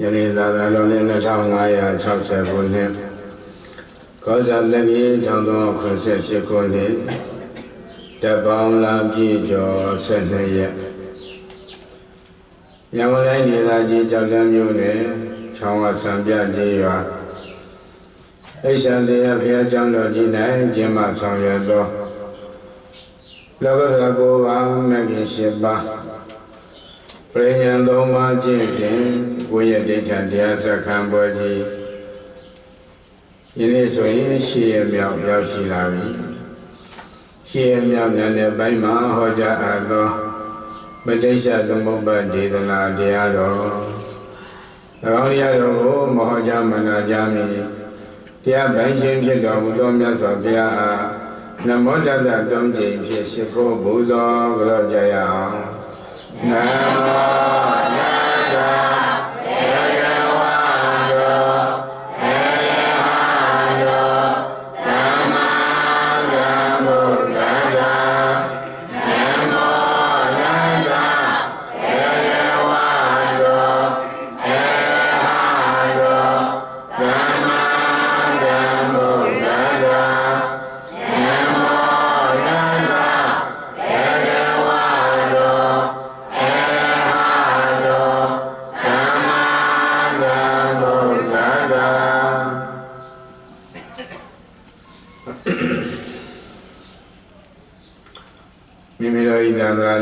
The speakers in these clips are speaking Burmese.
ယနေ့သာသနာတော်နှစ်2560ခုနှစ်ကောဇာလက်ကြီး1388ခုနှစ်တပေါင်းလာပြည့်ကျော်12ရက်ရန်ကုန်တိုင်းဒေသကြီးကြောက်တန်းမြို့နယ်ချောင်းဝဆံပြကြီးရွာအိရှန်တရားဘုရားကျောင်းတော်ကြီး၌ကျင်းပဆောင်ရွက်သောလောကသရကိုးပါးမဂ္ဂင်8ပါးပရိညာ3ပါးကျင့်ဖြင့်ကိုယ့်ရဲ့ဒိဋ္ဌံတရားစခန်းပွဲကြီးယနေ့ဆိုရင်10ရက်မြောက်ရောက်ရှိလာပြီ10ရက်မြောက်တဲ့ပိုင်းမှာဟောကြားအပ်သောပဋိစ္စသမုပ္ပါဒေသနာတရားတော်၎င်းတရားတော်ကိုမဟောကြားမနာကြားမီတရားပိုင်ရှင်ဖြစ်တော်မူသောမြတ်စွာဘုရားအားနမောတတ္တ3ကြိမ်ဖြင့်ရှိခိုးပူဇော်ကြောကြရအောင်နမောတတ္တ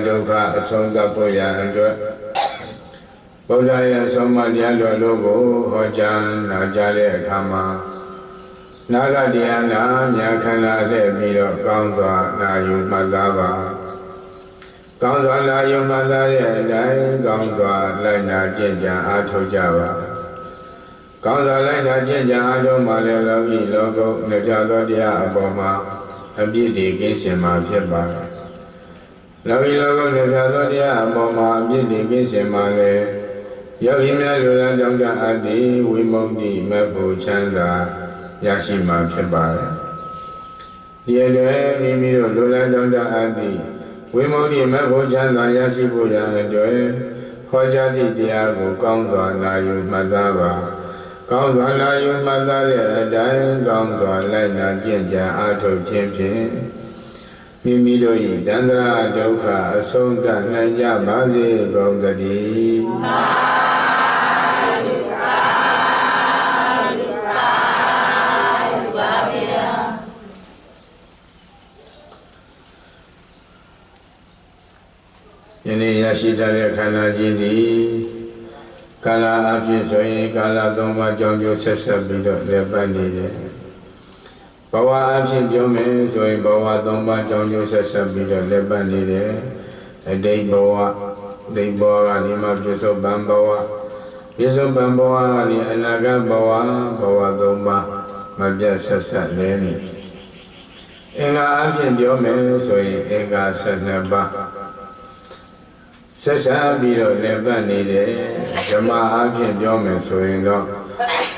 ဒုက္ခအဆုံးသတ်ဖို့ရအတွက်ဗုဒ္ဓရဲ့အဆုံးအမတရားတော်တို့ကိုဟောကြားနာကြားတဲ့အခါမှာနာဂတရားနာညာခန္ဓာဆက်ပြီးတော့ကောင်းစွာနာယူမှတ်သားပါကောင်းစွာနာယူမှတ်သားတဲ့အတိုင်းကောင်းစွာလိုက်နာကျင့်ကြံအားထုတ်ကြပါကောင်းစွာလိုက်နာကျင့်ကြံအားထုတ်မှလည်းလောကီလောကုတ်နှစ်ပြသောတရားအပေါ်မှာအပြည့်တည်ကင်းစင်မှာဖြစ်ပါတယ်လောကီလောကုတ်နဲ့ပြသောတရားအပေါ်မှာအပြည့်တည်ကင်းစင်မှာလေယောဂီများလူလားတောင်းတအပ်သည့်ဝိမု ക്തി မက်ဖို့ချမ်းသာရရှိမှာဖြစ်ပါတယ်ဒီအတွက်မိမိတို့လူလားတောင်းတအပ်သည့်ဝိမု ക്തി မက်ဖို့ချမ်းသာရရှိဖို့ရအတွက်ဟောကြားသည့်တရားကိုကောင်းစွာနာယူမှတ်သားပါကောင်းစွာနာယူမှတ်သားတဲ့အတိုင်းကောင်းစွာလိုက်နာကျင့်ကြံအားထုတ်ခြင်းဖြင့်မိမိတို့၏တန္တရာဒုက္ခအဆုံးသတ်နိုင်ကြပါစေကုန်သတည်းသာဓုသာဓုသာဓုပါဗျာယနေ့ရရှိတဲ့ခန္ဓာကြီးသည်ကာလအဖြစ်ဆိုရင်ကာလ3ပါးကြောင့်ကျိုးဆက်ဆက်ပြီးတော့လည်းပတ်နေတယ်ဘဝအဖြစ်ပြောမယ်ဆိုရင်ဘဝ3ပါးကြောင့်ကျိုးဆက်ဆက်ပြီးတော့လက်ပတ်နေတယ်အတိတ်ဘဝဒိဋ္ဌဘဝကနေမှပြစ္ဆုတ်ပံဘဝပြစ္ဆုတ်ပံဘဝကနေအနာဂတ်ဘဝ3ပါးမပြတ်ဆက်ဆက်လဲနေအင်္ဂါအဖြစ်ပြောမယ်ဆိုရင်အင်္ဂါ12ပါးဆက်ဆက်ပြီးတော့လက်ပတ်နေတယ်ဓမ္မအဖြစ်ပြောမယ်ဆိုရင်တော့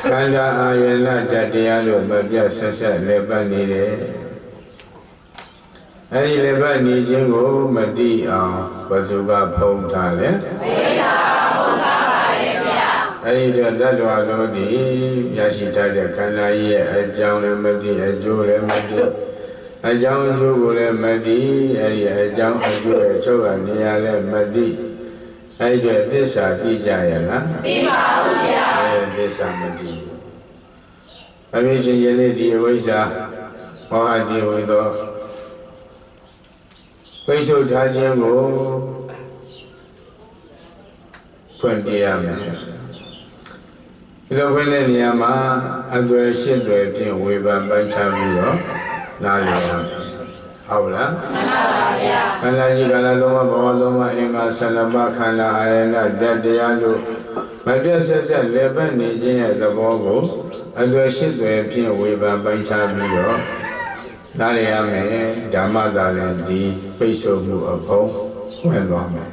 ခန္ဓာအာယနာတတရားလို့မပြတ်ဆက်ဆက်လက်ပတ်နေတယ်အဲဒီလက်ပတ်နေခြင်းကိုမသိအောင်ဘယ်သူကဖုံးထားလဲမေတ္တာဖုံးထားပါရဲ့ဗျာအဲဒီတော့တတ္တဝါတို့သည်ရရှိထားတဲ့ခန္ဓာကြီးရဲ့အကြောင်းလည်းမသိအကျိုးလည်းမသိအကြောင်းအကျိုးကိုလည်းမသိအဲဒီအကြောင်းအကျိုးရဲ့ချုပ်ကနေရာလည်းမသိအဲ့ဒီသစ္စာသိကြရလားသိပါဘူးဗျာသစ္စာမသိဘူးအမိရှင်ယနေ့ဒီအဝိဇ္ဇာမောဟတိဝိသောပိဿုထားခြင်းကိုဖွင့်ပြရမယ်ဒီလိုဖွင့်တဲ့နေရာမှာအသွယ်ရှစ်သွယ်ဖြင့်ဝေဖန်ပိုင်းခြားပြီးတော့နားလည်ရမယ်ဟုတ်လားမှန်ပါပါဗျာခန္ဓာကြီးခန္ဓာ3ပါးဘဝ3ပါးအင်္ဂါ12ပါးခန္ဓာအာယနာတတရားလို့မပြတ်ဆက်ဆက်လက်ပတ်နေခြင်းရဲ့သဘောကိုအစွဲရှိသွယ်ဖြင့်ဝေဖန်ပိုင်းခြားပြီးတော့နားလည်ရမယ်ဓမ္မသာလည်းဒီပိတ်ဆို့မှုအကုန်ဝင်သွားမယ်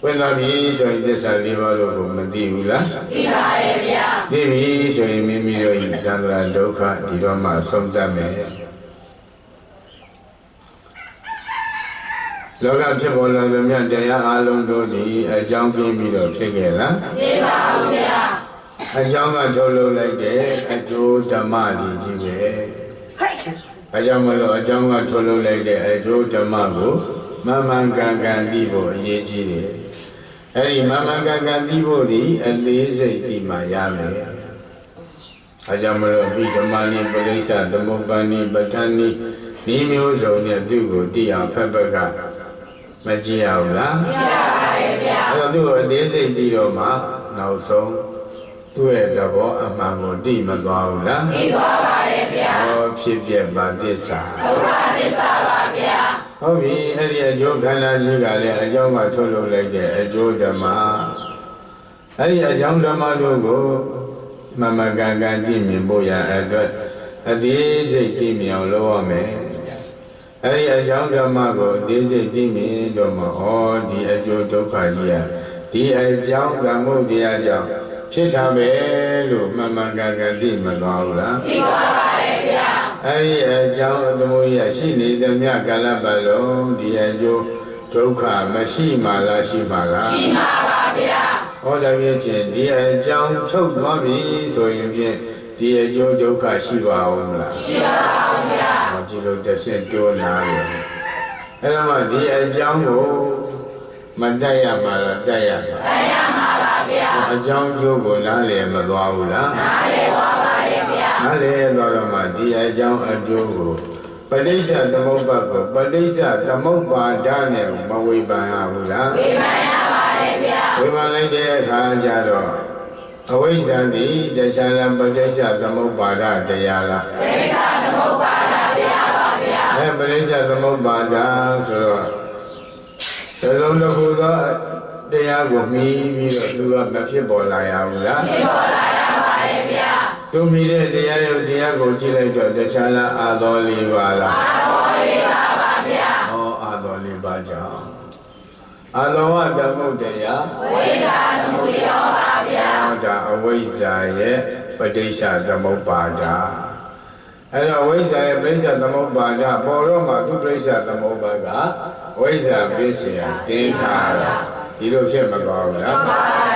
ဝင်လာပြီဆိုရင်သစ္စာ4ပါးလို့ကိုမသိဘူးလားသိပါရဲ့ဗျာသိပြီဆိုရင်မိမိတို့ဤသန္တရာဒုက္ခဒီတော့မှဆုံးတတ်မယ် လောကဖြစ်ပေါ်လာသမျှတရားအလုံးတို့သည်အကြောင်းပြင်းပြီးတော့ဖြစ်ခဲ့လားဖြစ်ပါဘူးဗျာအကြောင်းကထုတ်လုပ်လိုက်တဲ့အကျိုးဓမ္မကြီးပဲအကြောင်းမလို့အကြောင်းကထုတ်လုပ်လိုက်တဲ့အကျိုးဓမ္မကိုမမှန်ကန်ကန်သိဖို့အရေးကြီးတယ်အဲ့ဒီမမှန်ကန်ကန်သိဖို့ဒီအသေးစိတ်သိမှရမယ်အကြောင်းမလို့အဘိဓမ္မာနိပရိစ္ဆသမုပ္ပန္နိပဋ္ဌာနိဒီမျိုးစုံနဲ့သူ့ကိုသိအောင်ဖက်ဖက်ကမကြည့်ရဘူးလားကြည့်ရပါတယ်ဗျာအဲ့တော့သူ့ကိုအသေးစိတ်သိတော့မှနောက်ဆုံးသူ့ရဲ့သဘောအမှန်ကိုသိမသွားဘူးလားသိသွားပါတယ်ဗျာဟောဖြစ်ပြပါသစ္စာဒုက္ခသစ္စာပါဗျာဟုတ်ပြီအဲ့ဒီအကျိုးခန္ဓာကြီးကလည်းအကြောင်းကထုတ်လုပ်လိုက်တဲ့အကျိုးဓမ္မအဲ့ဒီအကြောင်းဓမ္မတို့ကိုမမကန်ကန်သိမြင်ဖို့ရအတွက်အသေးစိတ်သိမြင်အောင်လုပ်ရမယ်အဲ့ဒီအကြောင်းဓမ္မကိုအသေးစိတ်သိမြင်တော့မှဩဒီအကျိုးဒုက္ခကြီးဒီအကြောင်းကမှုတရားကြောင့်ဖြစ်တာပဲလို့မမကန်ကန်သိမသွားဘူးလားသိပါပါတယ်ဗျာအဲ့ဒီအကြောင်းသမုဒိယရှိနေသမျှကာလပတ်လုံးဒီအကျိုးဒုက္ခမရှိမှလားရှိမှလားရှိမှပါဗျာဟောတယ်ဖြစ်ချင်းဒီအကြောင်းချုပ်သွားပြီဆိုရင်ဖြင့်ဒီအကျိုးဒုက္ခရှိပါဦးမလားရှိပါပါဗျာဟောဒီလိုတစ်ဆင့်တိုးနာတယ်အဲ့တော့မှဒီအကြောင်းကိုမတက်ရမှာလားတက်ရမှာတက်ရမှာပါဗျာအကြောင်းကျိုးကိုနားလည်မသွားဘူးလားနားလည်သွားပါတယ်ဗျာနားလည်သွားတော့မှဒီအကြောင်းအကျိုးကိုပဋိစ္စသမုပ္ပါဒ်ကိုပဋိစ္စသမုပ္ပါဒနဲ့မဝေဖန်ရဘူးလားဝေဖန်ရပါတယ်ဗျာဝေဖန်လိုက်တဲ့အခါကျတော့အဝိဇ္ဇာတိတခြားလားပဋိစ္စသမုပ္ပါဒတရားလားပဋိစ္စသမုပ္ပါဒတရားပါဗျာပဋိစ္စသမုပ္ပါဒဆိုတော့သလုံးတစ်ခုသောတရားကိုမြည်ပြီးတော့သူကမဖြစ်ပေါ်လာရဘူးလားဖြစ်ပေါ်လာရပါတယ်ဗျာသူမြည်တဲ့တရားရုပ်တရားကိုကြည့်လိုက်တော့တခြားလားအာသောလေးပါလားအာသောလေးပါပါဗျာဟောအာသောလေးပါကြောင့်အာသောဝတမုဒ္ဒယဝိဇ္ဇာသမုဒယပါဗျာဒါအဝိဇ္ဇာရဲ့ပဋိစ္စသမုပ္ပါဒအဲ့တော့ဝိဇ္ဇာရဲ့ပဋိစ္စသမုပ္ပါဒပေါ်တော့မှသူပဋိစ္စသမုပ္ပါဒဝိဇ္ဇာပစ္စယသင်္ခါရဒီလိုဖြစ်မကောင်းဘူးလားမှန်ပါပါ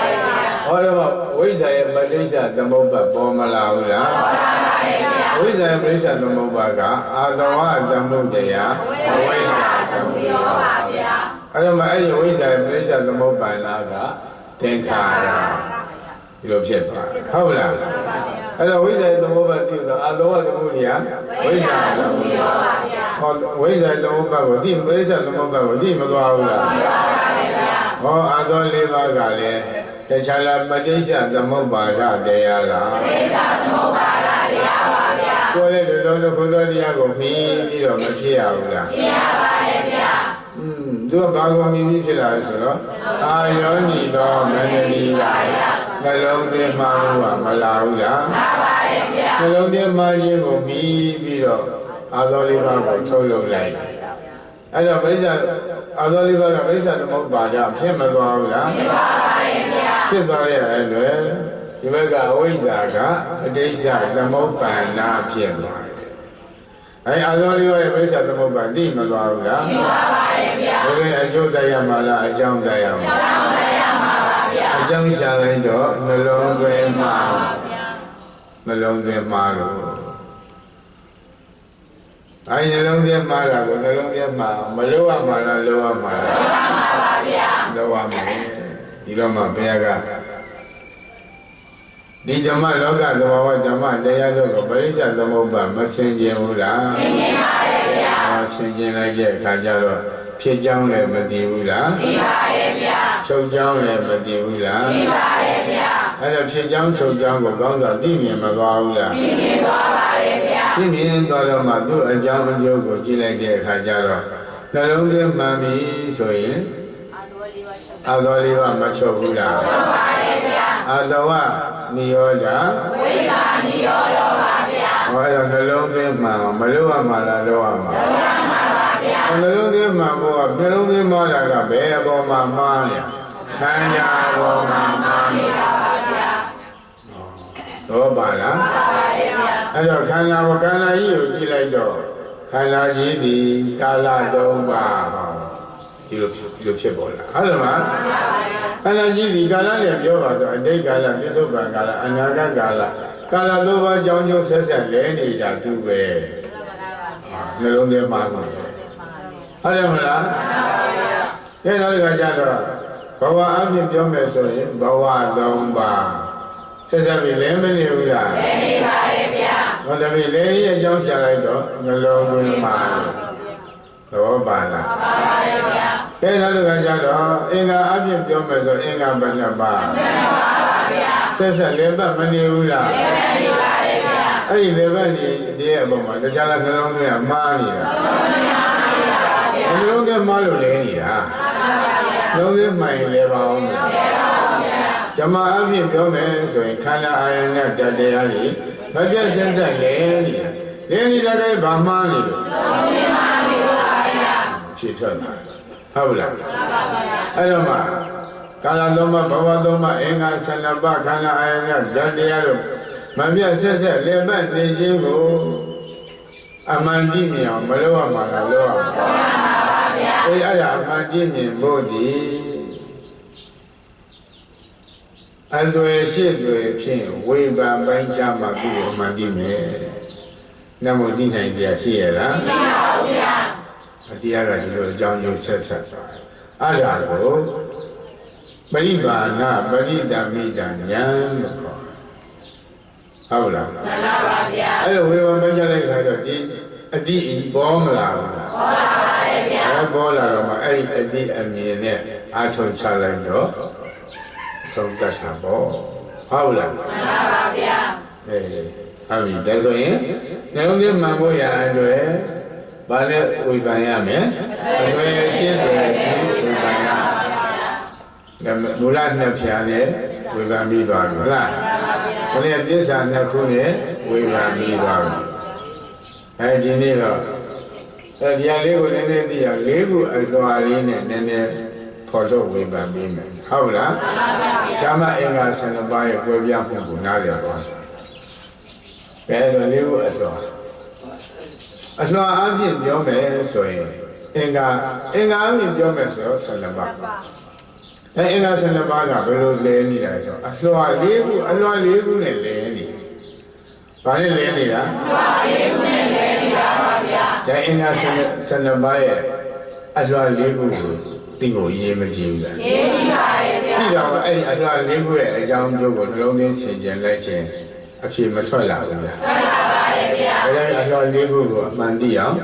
ဟောတော့ဝိဇ္ဇာရဲ့ပဋိစ္စသမုပ္ပါဒပေါ်မလာဘူးလားပေါ်လာပါတယ်ဗျာဝိဇ္ဇာရဲ့ပဋိစ္စသမုပ္ပါဒအာသဝသမုဒ္ဒယဝိဇ္ဇာသမုဒ္ဒယပါဗျာအဲ့တော့အဲ့ဒီဝိဇ္ဇာရဲ့ပဋိစ္စသမုပ္ပါဒကသင်္ခါရဒီလိုဖြစ်သွားဟုတ်လားအဲ့တော့ဝိဇ္ဇာသမုပ္ပါဒ်ပြုတော့အာလောဘသမုဒယဝိဇ္ဇာသမုဒယပါဗျာဟောဝိဇ္ဇာသမုပ္ပါဒ်ကိုဒီပရိစ္ဆသမုပ္ပါဒ်ကိုဒီမသွားဘူးလားမှန်ပါပါဗျာဟောအာသော၄ပါးကလည်းတခြားလားပဋိစ္စသမုပ္ပါဒတရားလားပဋိစ္စသမုပ္ပါဒတရားပါဗျာကိုယ်လည်းဒီလိုတစ်ခုသောတရားကိုမြင်ပြီးတော့မဖြစ်ရဘူးလားဖြစ်ရပါတယ်ဗျာသူကဘာကိုမြင်ပြီးဖြစ်လာလဲဆိုတော့အာယောနိသောမန္တလိကာယနှလုံးသွင်းမှလို့ကမလာဘူးလားမှန်ပါတယ်ဗျာနှလုံးသွင်းမှခြင်းကိုမြည်ပြီးတော့အာသောလေးပါးကိုထုတ်လုပ်လိုက်အဲ့တော့ပရိစ္ဆာအာသောလေးပါးကပရိစ္ဆာသမုပ္ပါဒဖြစ်မသွားဘူးလားဖြစ်ပါပါတယ်ဗျာဖြစ်သွားတဲ့အတွက်ဒီဘက်ကအဝိဇ္ဇာကပဋိစ္စသမုပ္ပါဒဖြစ်သွားတယ်အဲ့အာသောလေးပါးရဲ့ပရိစ္ဆာသမုပ္ပါဒသိမသွားဘူးလားသိပါပါတယ်ဗျာဒါဆိုရင်အကျိုးတရားမှာလားအကြောင်းတရားမှာအကြောင်းတရားမှာပါဗျာအကြောင်းရှာလိုက်တော့နှလုံးသွင်းမှာနှလုံးသွင်းမှာလို့အဲ့နှလုံးသွင်းမှာတာကိုနှလုံးသွင်းမှာမလို့ရမှာလားလို့ရမှာလားလို့ရမှာပါဗျာလို့ရမယ်ဒီတော့မှဘုရားကဒီဓမ္မလောကသဘာဝဓမ္မတရားတို့ကိုပရိစ္ဆသမုပ္ပါဒ်မဆင်ခြင်ဘူးလားဆင်ခြင်ပါတယ်ဗျာဆင်ခြင်လိုက်တဲ့အခါကျတော့ဖြစ်ကြောင်းလည်းမသိဘူးလားသိပါတယ်ဗျာချုပ်ကြောင်းလည်းမသိဘူးလားသိပါတယ်ဗျာအဲ့တော့ဖြစ်ကြောင်းချုပ်ကြောင်းကိုကောင်းစွာသိမြင်မသွားဘူးလားသိမြင်သွားပါတယ်ဗျာသိမြင်သွားတော့မှသူ့အကြောင်းအကျိုးကိုကြည့်လိုက်တဲ့အခါကျတော့နှလုံးသွင်းမှန်ပြီဆိုရင်အာသောလေးပါမချုပ်ဘူးလားချုပ်ပါတယ်ဗျာအာသောဝနိရောဓဝိဇ္ဇာနိရောဓပါဗျာဟောအဲ့တော့နှလုံးသွင်းမှန်မလို့ရမှာလားလို့ရမှာလို့ရမှာပါဗျာနှလုံးသွင်းမှန်ဖို့ကနှလုံးသွင်းမှတာကဘယ်အပေါ်မှာမှားလဲခန္ဓာပေါ်မှာမှားနေတာပါဗျာတော့ပါလားပါပါဗျာအဲ့တော့ခန္ဓာကြီးကိုကြည့်လိုက်တော့ခန္ဓာကြီးဒီကာလ၃ပါးဟော ဒီလိုဖြစ်ပေါ်လာဟုတ်လားခန္ဓာကြီးဒီကာလနဲ့ပြောပါဆိုအတိတ်ကာလပြစ္ဆုတ်ပံကာလအနာဂတ်ကာလကာလ၃ပါးကြောင်းကျိုးဆက်ဆက်လဲနေတာသူပဲနှလုံးထဲမှာဟုတ်တယ်မလားအဲ့တော့ဒီကကြတော့ဘဝအဖြစ်ပြောမယ်ဆိုရင်ဘဝ၃ပါးဆက်ဆက်ပြီးလဲမနေဘူးလားလဲနေပါတယ်ဗျာဟောတယ်ပြီလဲရဲ့အကြောင်းရှာလိုက်တော့နှလုံးသွင်းမှာတော့ပါလားပါပါဗျာအဲ့တော့ဒီကကြတော့အင်္ဂါအဖြစ်ပြောမယ်ဆိုအင်္ဂါဘယ်နှပါးဆက်ဆက်လဲပတ်မနေဘူးလားလဲနေပါတယ်ဗျာအဲ့ဒီလဲပတ်နေတဲ့အပေါ်မှာတခြားနှလုံးသွင်းကမှားနေတာနှလုံးသွင်းမှားလို့လဲနေတာလုံးသွင်းမှန်လဲပါအောင်ဓမ္မအဖြစ်ပြောမယ်ဆိုရင်ခန္ဓာအာယနဲ့တတရားကြီးမပြတ်စက်စက်လဲနေတာလဲဘာမှားနေလို့ဖြစ်ထွက်လာဟုတ်လားအဲ့တော့မှကာလသုံးပါးဘဝသုံးပါးအင်္ဂါ12ပါးခန္ဓာအာယနဲ့တတရားတို့မပြတ်စက်စက်လဲပတ်နေခြင်းကိုအမှန်ကြည့်မြင်အောင်မလုပ်ရမှာလားလုပ်ရမှာအဲ့ဒါအမှန်ကြည့်မြင်ဖို့ဒီအသွေရှိသွေဖြင့်ဝေဘာပိုင်းကြမှာပြီးတော့မှကြည့်မယ်။နမောတိနိုင်ကြရှိရလား။ရှိပါဘူးဗျာ။အတရားကဒီလိုအကြောင်းကျိုးဆက်ဆက်သွားတယ်။အဲ့ဒါကိုပရိပါဏပရိတမိတဉာဏ်လို့ခေါ်တယ်။ဟုတ်လား။မှန်ပါပါဗျာ။အဲ့လိုဝေဘာပိုင်းကြလိုက်ခါတော့ဒီအတိပေါ်မလာဘူးလား။ပေါ်လာပါတယ်ဗျာ။ပေါ်လာတော့မှအဲ့ဒီအတိအမြင်နဲ့အာထုံချလိုက်တော့ဆုံးတတ်တာပေါ့ဟုတ်လားမှန်ပါဗျာအေးဟုတ်ပြီဒါဆိုရင်နှလုံးသွင်းမှန်ဖို့ရအတွက်ဘာနဲ့ဝေဖန်ရမလဲအသွေးရှင်းတယ်ဝေဖန်ရဒါမူလနှစ်ဖြာနဲ့ဝေဖန်ပြီးသွားပြီဟုတ်လားဘယ်နဲ့သစ္စာနှစ်ခုနဲ့ဝေဖန်ပြီးသွားပြီအဲဒီနေ့တော့ဒီအလေးကိုနည်းနည်းသိအောင်၄ခုအတော်လေးနဲ့နည်းနည်းခေါ်တော့ဝေဖန်ပြီးမယ်ဟုတ်လားဓမ္မအင်္ဂါ12ပါးရဲ့ကွဲပြားမှုကိုနားလည်ပါဘယ်လိုလေးကိုအစွာအဖြစ်ပြောမယ်ဆိုရင်အင်္ဂါအဖြစ်ပြောမယ်ဆိုတော့12ပါးအင်္ဂါ12ပါးကဘယ်လိုလဲနေတာလဲဆိုအလွှာ၄ခုနဲ့လဲနေဘာနဲ့လဲနေတာအလွှာ၄ခုနဲ့လဲနေတာပါဗျာဒါအင်္ဂါ12ပါးရဲ့အလွှာ၄ခုကိုသိဖို့ရေးမကြည့်ဘူးလားရေးကြည့်ပါရဲ့ဗျာပြီးတော့အဲ့ဒီအလှ၄ခုရဲ့အကြောင်းကျိုးကိုနှလုံးသွင်းဆင်ခြင်လိုက်ခြင်းအဖြစ်မထွက်လာဘူးလားထွက်လာပါရဲ့ဗျာအဲ့ဒီအလှ၄ခုကိုအမှန်သိအောင်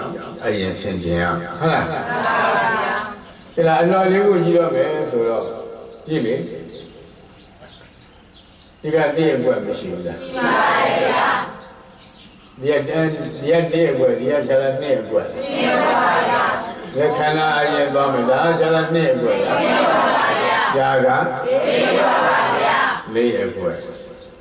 အရင်ဆင်ခြင်ရအောင်ဟုတ်လားမှန်ပါပါဗျာအဲ့ဒါအလှ၄ခုကြည့်တော့မယ်ဆိုတော့ကြည့်လေဒီကတည့်အကွက်မရှိဘူးလားရှိပါရဲ့ဗျာဒီကတည့်အကွက်ဒီကခြေလာ2အကွက်ရှိပါပါဗျာဒီခန္ဓာအရင်သွားမယ်ဒါကျတော့2အကွက်လားကြာက4ပါဗျာ4အကွက်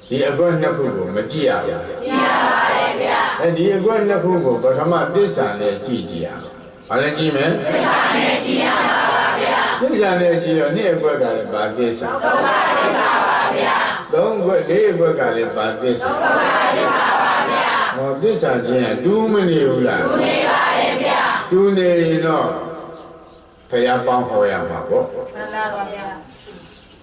ဒီအကွက်နှစ်ခုကိုမကြည့်ရဘူးကြည့်ရပါတယ်ဗျာအဲဒီအကွက်နှစ်ခုကိုပထမသစ္စာနဲ့ကြည့်ကြရအောင်ဘာလဲကြည့်မယ်သစ္စာနဲ့ကြည့်ရပါဗျာသစ္စာနဲ့ကြည့်တော့2အကွက်ကလည်းဘာသစ္စာဒုက္ခသစ္စာပါဗျာ3အကွက်4အကွက်ကလည်းဘာသစ္စာဒုက္ခသစ္စာပါဗျာဟောသစ္စာချင်းကတူးမနေဘူးလားတူးနေပါတယ်ဗျာတူနေတော့ဘုရားပေါင်းဟောရမှာပေါ့မှန်ပါဗျာ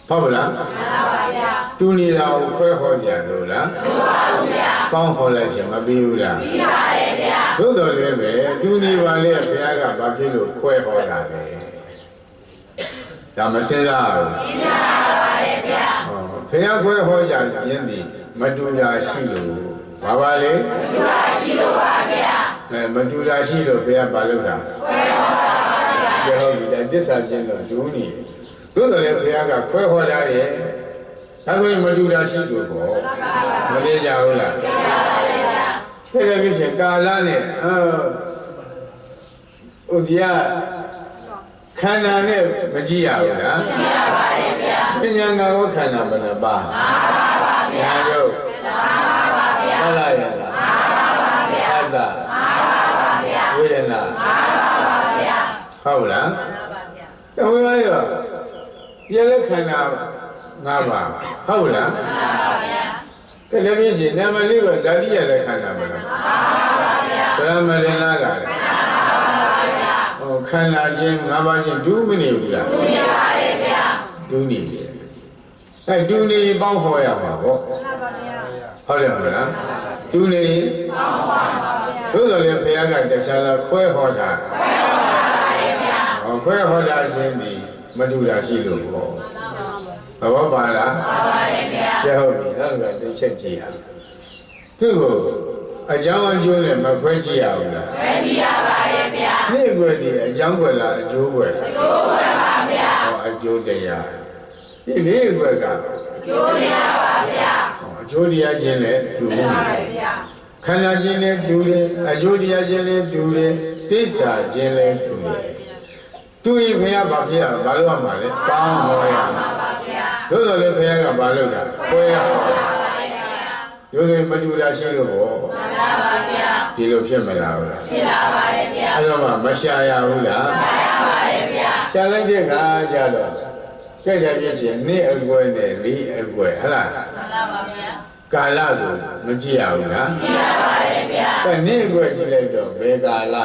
ဟုတ်လားမှန်ပါဗျာတူနေတာကိုခွဲဟောကြလို့လားမှန်ပါဗျာပေါင်းဟောလိုက်ချင်မပြီးဘူးလားပြီးပါတယ်ဗျာသို့တော်လည်းပဲတူနေပါလေဘုရားကဘာဖြစ်လို့ခွဲဟောတာလဲဒါမစဉ်းစားဘူးစဉ်းစားပါတယ်ဗျာဟောဘုရားခွဲဟောကြခြင်းဒီမတူတာရှိလို့ဘာပါလဲမတူတာရှိလို့ပါဗျာမတူတာရှိလို့ဘုရားဘာလုပ်တာခွဲဟောတာပါဗျာဟုတ်ပြီဒါသစ္စာချင်းတော့ဒူးနေသို့တော်လည်းဘုရားကခွဲဟောတာရဲ့ဒါဆိုရင်မတူတာရှိလို့ပေါ့မသိကြဘူးလားသိပါပါဗျာဖြစ်တယ်ဖြစ်ရှင်ကာလနဲ့ဥဒိယခန္ဓာနဲ့မကြည့်ရဘူးလားကြည့်ရပါတယ်ဗျာပညာငါကိုခန္ဓာဘယ်နှပါး၅ပါးဗျာညာယုတ်၅ပါးဗျာဟုတ်လားယလား၅ပါးဗျာအတ္တ၅ပါးဗျာဝေဒနာ၅ပါးဗျာဟုတ်လားမှန်ပါဗျာတော်ပါရောပြည့်တဲ့ခန္ဓာ၅ပါးဟုတ်လားမှန်ပါဗျာကလည်းပြည့်စီနာမလေးကဓာတိရတဲ့ခန္ဓာမလားမှန်ပါဗျာဗရမရင်လားကလည်းမှန်ပါဗျာ ခန္ဓာချင်း၅ပါးချင်းဒုမနေဘူးလားဒုနေပါရဲ့ဗျာဒုနေတယ်အဲဒုနေပေါင်းဟောရမှာပေါ့ဟုတ်ပါဗျာဟုတ်တယ်မလားဒုနေပေါင်းဟောပါဗျာသို့တော်လည်းဘုရားကတခြားလားခွဲဟောတာခွဲဟောတာချင်းဒီမတူတာရှိလို့ပေါ့သဘောပါလားပါပါတယ်ဗျာပြောဟုတ်ပြီနောက်ကသိချက်ကြည့်ရသူ့ကိုအကြောင်းအကျိုးနဲ့မခွဲကြည့်ရဘူးလားခွဲကြည့်ရပါရဲ့ဗျာနေ့ကွယ်ဒီအကြောင်းကွယ်လားအကျိုးကွယ်လားအကျိုးကွယ်ပါဗျာဟောအကျိုးတရားဒီနေ့ကွယ်ကအကျိုးတရားပါဗျာဟောအကျိုးတရားချင်းနဲ့တူပါဗျာခန္ဓာချင်းနဲ့တူတယ်အကျိုးတရားချင်းနဲ့တူတယ်သစ္စာချင်းလည်းတူတယ်တူရင်ဘုရားဘာဖြစ်ရဘာလို့ရမှာလဲပေါင်းဟောရမှာပါဗျာသို့တော်လည်းဘုရားကဘာလုပ်တာခွဲရမှာရိုးစင်မတူတာရှိလို့ပေါ့မှန်ပါပါဗျာဒီလိုဖြစ်မလားဟုတ်လားဖြစ်လာပါတယ်ဗျာအဲ့တော့မှမရှာရဘူးလားရှာရပါတယ်ဗျာရှာလိုက်တဲ့ခါကျတော့ကြိုက်တယ်ဖြစ်ချင်းနေ့အကွယ်နဲ့လီအကွယ်ဟလားမှန်ပါပါဗျာကာလကိုမကြည့်ရဘူးလားကြည့်ရပါတယ်ဗျာအဲ့နေ့အကွယ်ကြည့်လိုက်တော့ဘယ်ကာလ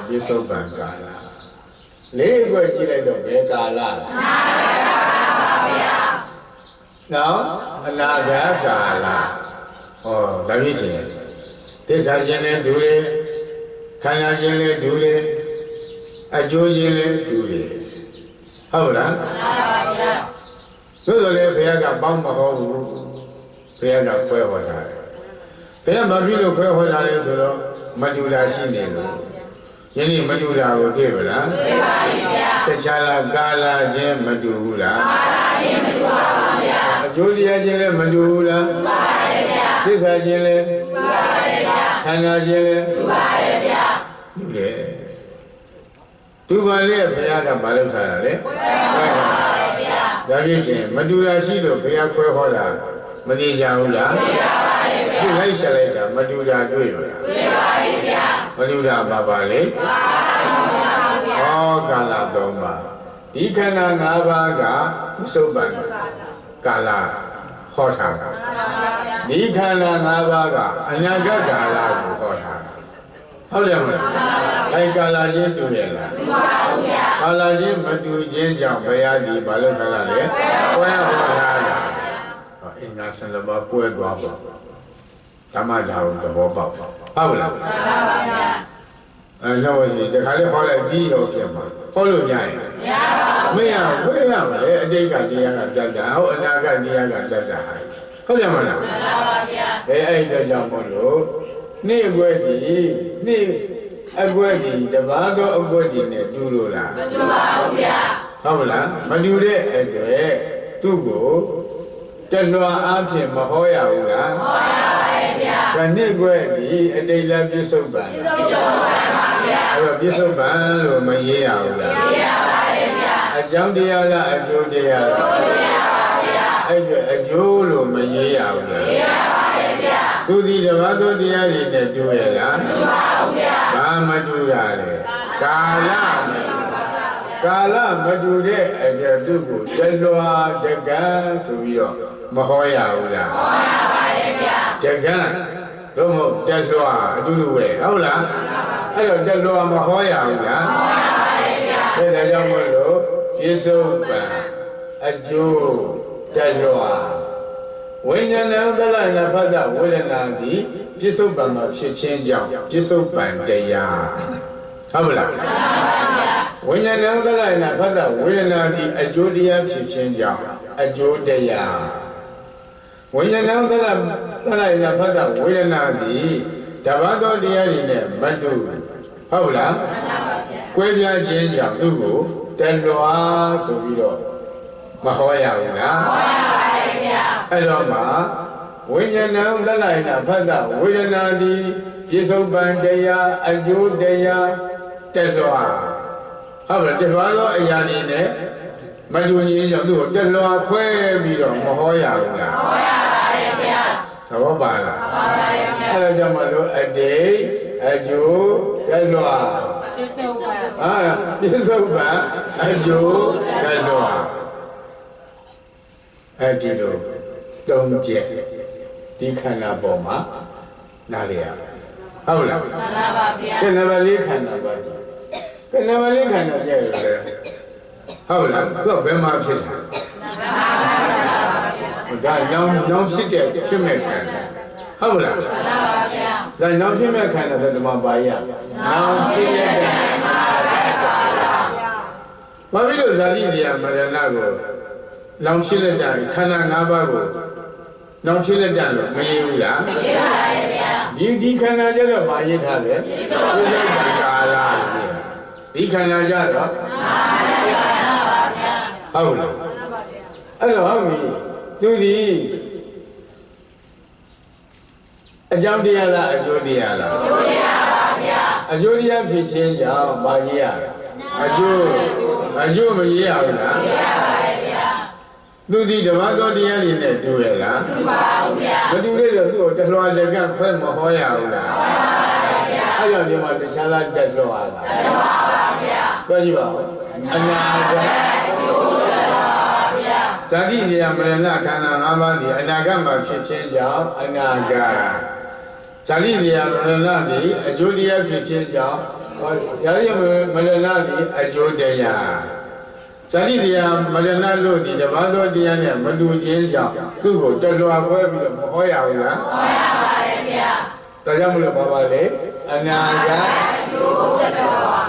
ပြစ္ဆုတ်ပံကာလလေးအကွယ်ကြည့်လိုက်တော့ဘယ်ကာလနာဂတ်ပါဗျာနော်အနာဂတ်ကာလဟောဒါဖြစ်ချင်းသစ္စာချင်းနဲ့ဒူတယ်ခန္ဓာချင်းနဲ့ဒူတယ်အကျိုးချင်းနဲ့ဒူတယ်ဟုတ်လားမှန်ပါဗျာသို့တော်လည်းဘုရားကပေါင်းမဟောဘူးဘုရားကခွဲဟောတာဘုရားဘာဖြစ်လို့ခွဲဟောတာလဲဆိုတော့မတူတာရှိနေလို့ယနေ့မတူတာကိုတွေ့ပါလားတွေ့ပါပြီဗျာတခြားလားကာလချင်းမတူဘူးလားကာလချင်းမတူပါဘူးဗျာအကျိုးတရားချင်းလည်းမတူဘူးလားတူပါတယ်ဗျာသစ္စာချင်းလည်းတူပါတယ်ဗျာခန္ဓာချင်းလည်းတူပါတယ်ဗျာတူတယ်တူပါလေဘုရားကမလုပ်ထားတာလေခွဲပါတယ်ဗျာဒါဖြစ်ချင်းမတူတာရှိလို့ဘုရားခွဲဟောတာမသိကြဘူးလားသိပါပါတယ်ဗျာဒီလိုက်ဆက်လိုက်တာမတူတာတွေ့ပါလားတွေ့ပါပြီဗျာမတူတာပါပါလေဟောကာလ၃ပါးဒီခန္ဓာ၅ပါးကသုပ္ပန်ကာလဟောထားတာဒီခန္ဓာ၅ပါးကအနာဂတ်ကာလကိုဟောထားတာဟုတ်တယ်မလားအဲကာလချင်းတူရဲ့လားတူပါဘူးဗျာကာလချင်းမတူခြင်းကြောင့်ဘုရားဒီဘာလို့ထားတာလဲကွဲဟောထားတာအင်္ဂါ12ပါးကွဲသွားပါဓမ္မဓာတ်ကိုသဘောပေါက်ဟုတ်လားမှန်ပါဗျာအဲတော့ဒီတခါလေးဟောလိုက်ပြီးတော့ဖြစ်မှာဟောလို့ရရင်မရပါဘူးမရဝေးရမလဲအတိတ်ကတရားကတတ်တာဟောအနာဂတ်တရားကတတ်တာဟုတ်တယ်မလားမှန်ပါဗျာအဲ့ဒါကြောင့်မို့လို့နေ့အကွက်ဒီနေ့အကွက်ဒီတပါးသောအကွက်ဒီနဲ့တူလို့လားမတူပါဘူးဗျာဟုတ်မလားမတူတဲ့အတွက်သူ့ကိုတလွှာအားဖြင့်မဟောရဘူးလားဟောရပါတယ်ဗျာခဏိကွယ်ဒီအတိတ်လည်းပြစ္ဆုတ်ပံပြစ္ဆုတ်ပံပါဗျာအဲ့တော့ပြစ္ဆုတ်ပံလို့မရေးရဘူးလားရေးရပါတယ်ဗျာအကြောင်းတရားလားအကျိုးတရားလားအကျိုးတရားပါဗျာအဲ့ဒါအကျိုးလို့မရေးရဘူးလားရေးရပါတယ်ဗျာသူဒီတပါးသောတရားတွေနဲ့တူရဲ့လားမတူပါဘူးဗျာဘာမတူတာလဲကာလမတူကာလမတူတဲ့အကျသူ့ကိုတလွာတကံဆိုပြီးတော့မဟောရဘူးလားဟောရပါတယ်ဗျာတကံတို့မို့တလွာအတူတူပဲဟုတ်လားအဲ့တော့တလွာမဟောရဘူးလားဟောရပါတယ်ဗျာဒါကြောင့်မို့လို့ပြစ္ဆုတ်ပံအကျိုးတလွာဝိညာဏံသလနာဖတ်တဝေဒနာတိပြစ္ဆုတ်ပံမှာဖြစ်ခြင်းကြောင့်ပြစ္ဆုတ်ပံတရားဟုတ်မလားမှန်ပါဗျာဝိညာဏံသလနာဖတ်တဝေဒနာတိအကျိုးတရားဖြစ်ခြင်းကြောင့်အကျိုးတရားဝိညာဏံသလနာဖတ်တဝေဒနာတိတပါးသောတရားတွေနဲ့မတူဟုတ်လားမှန်ပါဗျာကွဲပြားခြင်းကြောင့်သူ့ကိုတလွာဆိုပြီးတော့မဟောရဘူးလားဟောရပါတယ်ဗျာအဲ့တော့မှဝိညာဏံသလနာဖတ်တဝေဒနာတိပြစ္ဆုတ်ပံတရားအကျိုးတရားတလွာဟုတ်လားတလွာသောအရာတွေနဲ့မတူညီကြောင့်သူ့ကိုတလွာခွဲပြီးတော့မဟောရဘူးလားဟောရပါတယ်ဗျာသဘောပါလားပါပါတယ်ဗျာအဲ့ဒါကြောင့်မလို့အတိတ်အကျိုးတလွာပြစ္ဆုတ်ပံပြစ္ဆုတ်ပံအကျိုးတလွာအဲ့ဒီလိုတုံးကျက်ဒီခန္ဓာပေါ်မှာနားလည်ရ ဟုတ်လားကဲနံပါတ်၄ခန္ဓာပါကြကဲနံပါတ်၄ခန္ဓာကြရလေဟုတ်လားသူကဘယ်မှာဖြစ်တာဒါနောင်ဖြစ်တဲ့ဖြစ်မဲ့ခန္ဓာဟုတ်လားဒါနောင်ဖြစ်မဲ့ခန္ဓာဆိုဒီမှာပါရနောင်ဖြစ်တဲ့ခန္ဓာဘာဖြစ်လို့ဇာတိတရားမရဏကိုလောင်ဖြစ်လက်တာခန္ဓာ၅ပါးကိုလောင်ဖြစ်လက်တာလို့မရဘူးလားမရပါဘူးဗျာဒီခန္ဓာကျတော့ဘာရေးထားလဲသုဒ္ဓကာလဒီခန္ဓာကျတော့ဟုတ်လားအဲ့တော့ဟုတ်ပြီသူဒီအကြောင်းတရားလားအကျိုးတရားလားအကျိုးတရားပါဗျာအကျိုးတရားဖြစ်ခြင်းကြောင့်ဘာရေးရလဲအကျိုးမရေးရဘူးလားမရေးရပါဘူးဗျာသူဒီဓမ္မသောတရားတွေနဲ့တူရလားမတူပါဘူးဗျာမတူလေတော့သူ့ကိုတလွှာလက်ကခွဲမဟောရဘူးလားမှန်ပါပါဗျာအဲ့ကြောင့်ဒီမှာတခြားသားတက်လွှာတာမှန်ပါပါဗျာပြောကြည့်ပါဦးအနာဂတ်ဇာတိတရားမရဏခန္ဓာ၅ပါးဒီအနာဂတ်မှာဖြစ်ခြင်းကြောင့်အနာဂတ်ဇာတိတရားမရဏဒီအကျိုးတရားဖြစ်ခြင်းကြောင့်ဇာတိမရဏဒီအကျိုးတရားဇာတိတရားမရဏလို့ဒီတပါးသောတရားနဲ့မတူခြင်းကြောင့်သူ့ကိုတလွာခွဲပြီးတော့မဟောရဘူးလားဟောရပါတယ်ဗျာဒါကြောင့်မလို့ဘာပါလဲအနာဂတ်အကျိုးတရား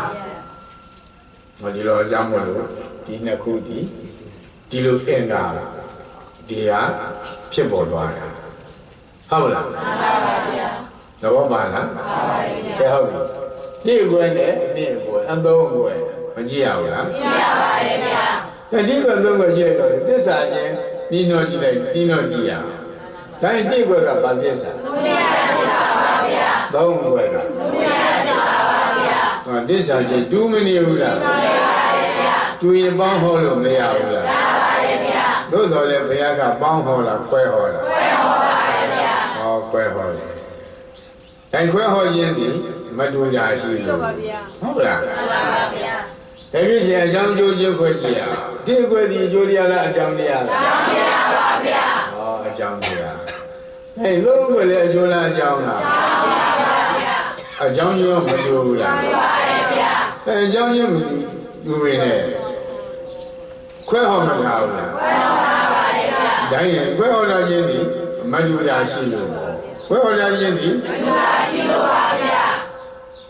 ဟောဒီလိုအကြောင်းမလို့ဒီနှစ်ခုဒီလိုအင်္ဂါဒီဟာဖြစ်ပေါ်သွားတယ်ဟုတ်လားမှန်ပါဗျာသဘောပါလားမှန်ပါဗျာဟုတ်ပြီဒီအကွယ်နဲ့အနည်းအကွယ်အသုံးအကွယ်မကြည့်ရဘူးလားကြည့်ရပါတယ်ဗျာဒီကွယ်သုံးကွယ်ကြည့်လိုက်တော့သစ္စာချင်းဒီတော့ကြည့်လိုက်ဒီတော့ကြည့်ရအောင်ဒါရင်ဒီကွယ်ကဘာသစ္စာဒုတိယသစ္စာပါဗျာသုံးကွယ်ကဒုတိယသစ္စာပါဗျာသစ္စာချင်းဒူးမနေဘူးလားမှန်ပါတယ်ဗျာဒူရင်ပေါင်းဟောလို့မရဘူးလားသို့တော်လည်းဘုရားကပေါင်းဟောလားခွဲဟောလားခွဲဟောပါတယ်ဗျာဟောခွဲဟောတယ်တိုင်ခွဲဟောခြင်းဒီမတူတာရှိလို့ဟုတ်လားမှန်ပါဗျာဒါဖြစ်ရင်အကြောင်းကျိုးချင်းခွဲကြည့်ရအောင်ဒီအခွဲဒီအကျိုးတရားလားအကြောင်းတရားလားအကြောင်းတရားပါဗျာဟောအကြောင်းတရားလုံးခွဲလည်းအကျိုးလားအကြောင်းလားအကြောင်းပါဗျာအကြောင်းရောမတူဘူးလားမှန်ပါတယ်ဗျာအကြောင်းရောမတူဘူးနဲ့ခွဲဟောမထားဘူးလားခွဲဟောထားပါတယ်ဗျာဒါရင်ခွဲဟောတာချင်းဒီမတူတာရှိလို့ခွဲဟောတာချင်းဒီမတူတာရှိလို့ပါဗျာ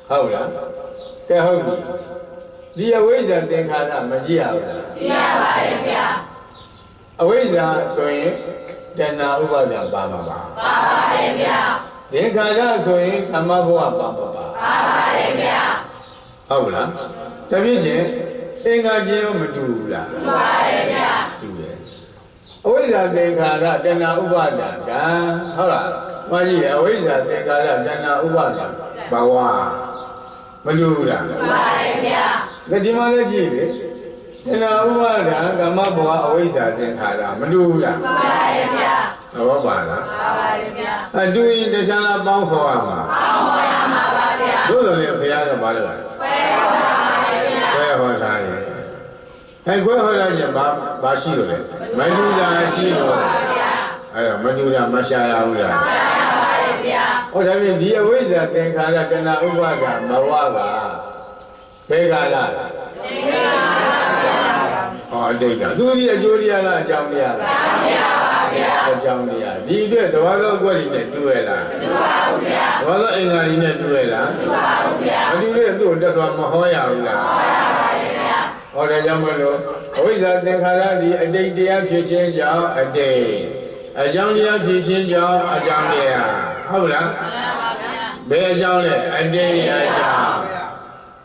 ဟုတ်လားကဲဟုတ်ပြီဒီအဝိဇ္ဇာသင်္ခါရမကြည့်ရဘူးလားကြည့်ရပါတယ်ဗျာအဝိဇ္ဇာဆိုရင်တဏှာဥပါဒံပါမှာပါပါတယ်ဗျာသင်္ခါရဆိုရင်ကမ္မဘဝပါမှာပါပါတယ်ဗျာဟုတ်လားတပြည့်ချင်းအင်္ဂါချင်းရောမတူဘူးလားတူပါတယ်ဗျာတူတယ်အဝိဇ္ဇာသင်္ခါရတဏှာဥပါဒံကံဟုတ်လားမှားကြည့်တယ်အဝိဇ္ဇာသင်္ခါရတဏှာဥပါဒံဘဝမတူဘူးလားတူပါတယ်ဗျာဒီမှာလည်းကြည့်လေတဏှာဥပါဒံကမ္မဘဝအဝိဇ္ဇာသင်္ခါရမတူဘူးလားတူပါတယ်ဗျာသဘောပါလားတူပါတယ်ဗျာအတူရင်တခြားလားပေါင်းခေါ်ရမှာပေါင်းခေါ်ရမှာပါဗျာတို့ဆိုလေဘုရားကဘာလို့လဲခွဲဟောထားတယ်ခွဲဟောတာကျဘာရှိလို့လဲမတူတာရှိလို့အဲ့တော့မတူတာမရှာရဘူးလားရှာရပါတယ်ဗျာဟောဒါဖြင့်ဒီအဝိဇ္ဇာသင်္ခါရတဏှာဥပါဒမဝကဘယ်ကာလလဲဟောအတိတ်ကသူဒီအကျိုးတရားလားအကြောင်းတရားလားအကြောင်းတရားဒီအတွက်သဘာဝအကွက်တွေနဲ့တူရလားမတူပါဘူးဗျာသဘာဝအင်္ဂါတွေနဲ့တူရလားမတူပါဘူးဗျာမတူတဲ့သူ့တက်သွားမဟောရဘူးလားဟောရပါတယ်ဗျာဟောတယ်ကြောင့်မလို့အဝိဇ္ဇာသင်္ခါရဒီအတိတ်တရားဖြစ်ခြင်းကြောင့်အတိတ်အကြောင်းတရားဖြစ်ခြင်းကြောင့်အကြောင်းတရားဟုတ်လားမှန်ပါဗျာဘယ်အကြောင်းလဲအတိတ်အကြောင်း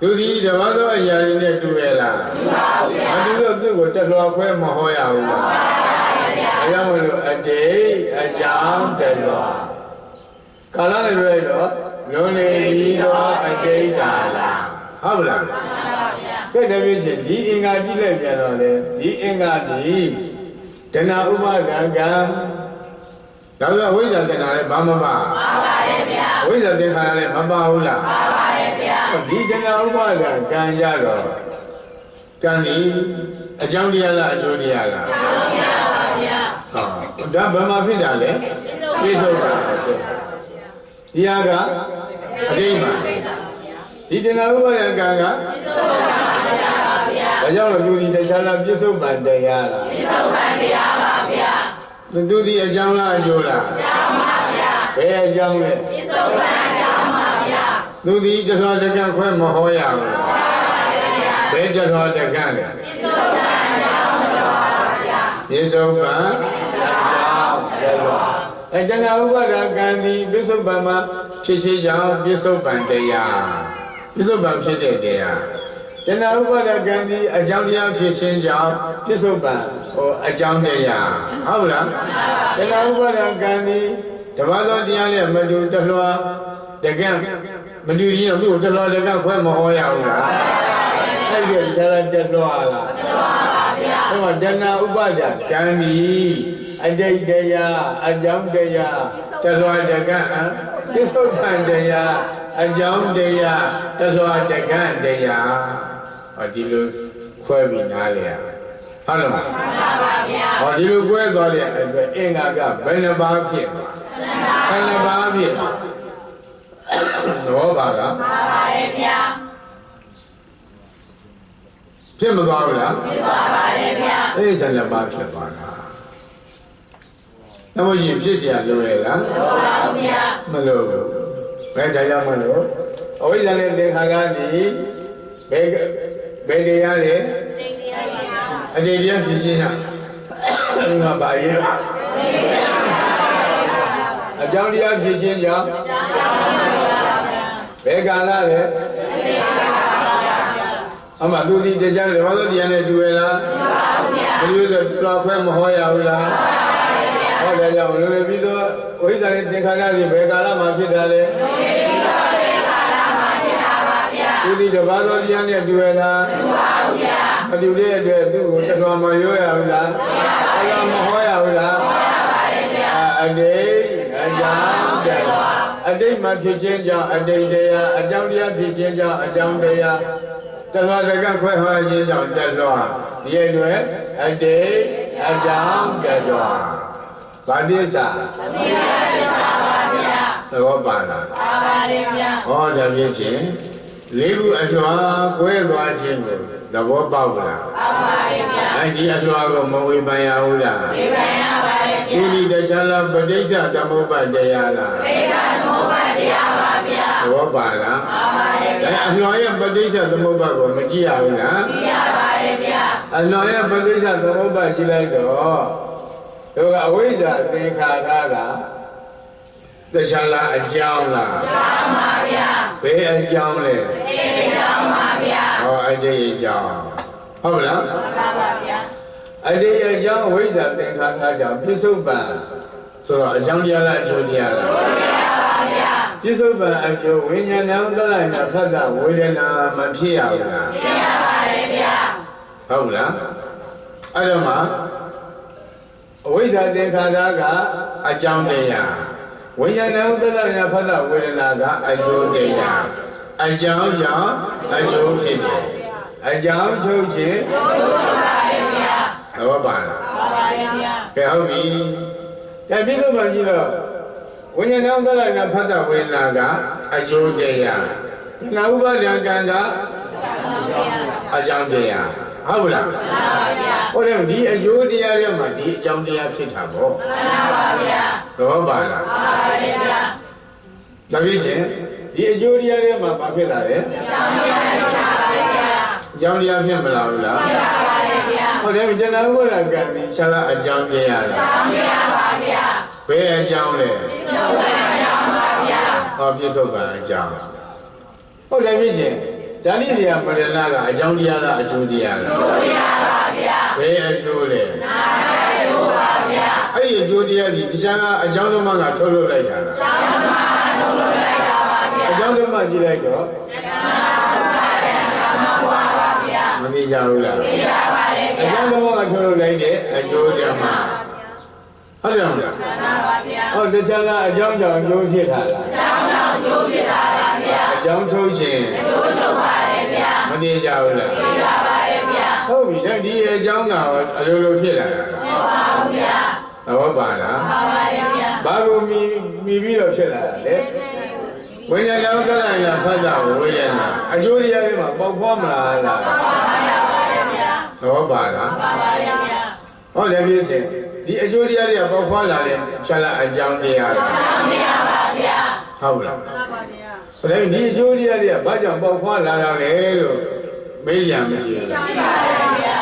သူဒီဓမ္မသောအရာတွေနဲ့တူရလားမတူပါဘူးဗျာမတူတော့သူ့ကိုတက်လွှာခွဲမဟောရဘူးလားမှန်ပါဗျာအကြောင်းမလို့အတိတ်အကြောင်းတက်လွှာကာလလည်းပြောရတော့လွန်လေပြီးတော့အတိတ်ကာလဟုတ်လားမှန်ပါဗျာကဲတပည့်ချင်းဒီအင်္ဂါကြည့်လိုက်ပြန်တော့လေဒီအင်္ဂါဒီတဏှာဥပါဒံကံဒါဆိုဝိဇ္ဇာတဏှာလည်းဘာမှမပါပါတယ်ဗျာဝိဇ္ဇာသင်္ခါရလည်းမပါဘူးလားပါပါတယ်ဗျာဒီတဏှာဥပါဒံကံရတော့ကံဒီအကြောင်းတရားလားအကျိုးတရားလားအကျိုးတရားပါဗျာဟောဒါဘာမှဖြစ်တာလဲပြစ္ဆုတ်ပါဒီဟာကက အတိတ်မှာဒီတဏှာဥပါဒကံကဒါကြောင့်လူဒီတရားလားပြစ္ဆုတ်ပန်တရားလားပြစ္ဆုတ်ပန်တရားပါဗျာသူဒီအကြောင်းလားအကျိုးလားအကြောင်းပါဗျာဘယ်အကြောင်းလဲပြစ္ဆုတ်ပန်အကြောင်းပါဗျာသူဒီတရားတကံခွဲမဟောရဘူးဘယ်တရားတကံလဲပြစ္ဆုတ်ပန်အကြောင်းပါဗျာပြစ္ဆုတ်ပန်အကြောင်းပါတဏှာဥပါဒကံဒီပြစ္ဆုတ်ပန်မှာဖြစ်ခြင်းကြောင့်ပြစ္ဆုတ်ပန်တရားပြစ္ဆုတ်ပန်ဖြစ်တဲ့တရားတဏှာဥပါဒကံဒီအကြောင်းတရားဖြစ်ခြင်းကြောင့်ပြစ္ဆုတ်ပန်အကြောင်းတရားဟုတ်လားတဏှာဥပါဒကံဒီတဘာသောတရားနဲ့မတူတလွှာတကံမတူရင်သူ့တလွှာတကံခွဲမဟောရဘူးလားအဲ့ဒီတရားတလွှာလားတလွှာပါဗျာဟောတဏှာဥပါဒကံဒီအတိတ်တရားအကြောင်းတရားတလွှာတကံပြစ္ဆုတ်ပန်တရားအကြောင်းတရားတလွှာတကံတရားဒီလိုခွဲပြီးနားလေရဟုတ်လားမှန်ပါဗျာဟောဒီလိုခွဲသွားတဲ့အတွက်အင်္ဂါကဘယ်နှပါးဖြစ်ဘယ်နှပါးဖြစ်သဘောပါလားမှန်ပါတယ်ဗျာဖြစ်မသွားဘူးလားဖြစ်သွားပါတယ်ဗျာအေး7ပါးဖြစ်သွားတာနောက်ရင်ဖြစ်เสียလို့ရလားမလိုပါဘူးဗျာမလိုဘူးဘယ်တရားမလို့အဝိဇ္ဇာနဲ့သင်္ခါရဒီဘယ်တရားလဲအတိတ်တရားဖြစ်ခြင်းဟာဒီမှာပါရဲ့အကြောင်းတရားဖြစ်ခြင်းကြောင့်ဘယ်ကာလလဲအမှသူဒီတရားတွေဘာလို့တရားနဲ့တူရလားမတူဘူးဆိုတော့ခွဲမဟောရဘူးလားဟောတယ်ကြောင့်လွယ်ပြီးတော့ဝိဇ္ဇာနဲ့သင်္ခါရဒီဘယ်ကာလမှာဖြစ်တာလဲသူဒီတဘာသောတရားနဲ့တူရလားတူပါဘူးဗျာမတူတဲ့အတွက်သူ့ကိုသတော်မရောရဘူးလားမဟောရဘူးလားဟောရပါတယ်ဗျာအတိတ်အကြောင်းတရားအတိတ်မှာဖြစ်ခြင်းကြောင့်အတိတ်တရားအကြောင်းတရားဖြစ်ခြင်းကြောင့်အကြောင်းတရားတလွှာတကခွဲဟောခြင်းကြောင့်တလွှာဒီအတွက်အတိတ်အကြောင်းတရားဗာတိစာသမီးသစ္စာပါဗျာသဘောပါလားပါပါတယ်ဗျာဟောဒါဖြစ်ခြင်းလေးခုအလွှာကွဲသွားခြင်းကိုသဘောပေါက်လားပေါက်ပါရဲ့ဗျာအဲဒီအလွှာကိုမဝေဖန်ရဘူးလားဝေဖန်ရပါတယ်ဗျာဒီဒီတရားလားပဋိစ္စသမုပ္ပါတရားလားပဋိစ္စသမုပ္ပါတရားပါဗျာသဘောပါလားပါပါရဲ့ဗျာအလွှာရဲ့ပဋိစ္စသမုပ္ပါကိုမကြည့်ရဘူးလားကြည့်ရပါတယ်ဗျာအလွှာရဲ့ပဋိစ္စသမုပ္ပါကြည့်လိုက်တော့တို့ကအဝိဇ္ဇာသင်္ခါရကတရားလားအကြောင်းလားအကြောင်းပါဗျာဘယ်အကြောင်းလဲအကြောင်းပါဗျာဟောအတိတ်အကြောင်းဟုတ်မလားမှန်ပါဗျာအတိတ်အကြောင်းဝိဇ္ဇာသင်္ခါရကြောင့်ပြစ္ဆုတ်ပန်ဆိုတော့အကြောင်းတရားလားအကျိုးတရားလားအကျိုးတရားပါဗျာပြစ္ဆုတ်ပန်အကျိုးဝိညာဏံသလနာဖတ်တာဝေဒနာမဖြစ်ရဘူးလားဖြစ်ရပါတယ်ဗျာဟုတ်လားအဲ့တော့မှအဝိဇ္ဇာသင်္ခါရကအကြောင်းတရားဝိညာဏဥဒ္ဒလနာဖတ်တာဝေဒနာကအကျိုးတရားအကြောင်းကြောင့်အကျိုးဖြစ်တယ်အကြောင်းချုပ်ခြင်းကျိုးချုပ်ပါရဲ့ဗျာသဘောပါလားပါပါရဲ့ဗျာကဲဟုတ်ပြီကဲပြီးတော့မှကြည့်တော့ဝိညာဏဥဒ္ဒလနာဖတ်တာဝေဒနာကအကျိုးတရားတဏှာဥပါဒံကံကအကြောင်းတရားဟုတ်လားမှန်ပါဗျာဟိုတယ်ဒီအကျိုးတရားတွေမှာဒီအကြောင်းတရားဖြစ်တာပေါ့မှန်ပါဗျာသဘောပါလားမှန်ပါဗျာဒါဖြစ်ချင်းဒီအကျိုးတရားတွေမှာဘာဖြစ်လာလဲအကြောင်းတရားဖြစ်လာပါဗျာအကြောင်းတရားဖြစ်မလာဘူးလားဖြစ်လာပါဗျာဟိုတယ်တဏှာဥပါဒကံဒီခြားလားအကြောင်းတရားလားအကြောင်းတရားပါဗျာဘယ်အကြောင်းလဲပြစ္ဆုတ်ပံအကြောင်းပါဗျာဟောပြစ္ဆုတ်ပံအကြောင်းဟုတ်တယ်ဖြစ်ချင်းဇာတိတရားပရဏကအကြောင်းတရားလားအကျိုးတရားလားအကျိုးတရားပါဗျာဘယ်အကျိုးလဲနာအကျိုးပါဗျာအဲ့ဒီအကျိုးတရားဒီတရားကအကြောင်းဓမ္မကထုတ်လုပ်လိုက်တာလားအကြောင်းဓမ္မထုတ်လုပ်လိုက်တာပါဗျာအကြောင်းဓမ္မကြည့်လိုက်တော့မသိကြဘူးလားသိကြပါတယ်ဗျာအကြောင်းဓမ္မကထုတ်လုပ်လိုက်တဲ့အကျိုးဓမ္မဟုတ်တယ်မလားမှန်ပါဗျာဟောတရားကအကြောင်းကြောင့်အကျိုးဖြစ်တာလားအကြောင်းကြောင့်အကျိုးဖြစ်တာလားဗျာအကြောင်းထုတ်ခြင်းအကျိုးချုပ်ပါတယ်ဗျာမသိကြဘူးလားသိကြပါတယ်ဗျာဟုတ်ပြီဒါဒီအကြောင်းကအလိုလိုဖြစ်လာတာဟုတ်ပါဘူးဗျာသဘောပါလားပါပါတယ်ဗျာဘာကိုမြည်ပြီးတော့ဖြစ်လာတာလဲဝ ဝိညာဉ်တော်ကလည်းဖတ်တာဝေးရနာအကျိုးတရားတွေမှာပေါက်ဖွားမလားလားပေါက်ဖွားပါဗျာတော့ပါလားပါပါဗျာဟုတ်တယ်ပြည့်စင်ဒီအကျိုးတရားတွေကပေါက်ဖွားလာတဲ့ခြားလာအကြောင်းတရားတွေတရားပါဗျာဟုတ်လားမှန်ပါဗျာဒါဒီအကျိုးတရားတွေကဘာကြောင့်ပေါက်ဖွားလာတာလဲလို့မေးရမရှိဘူးရှိပါဗျာ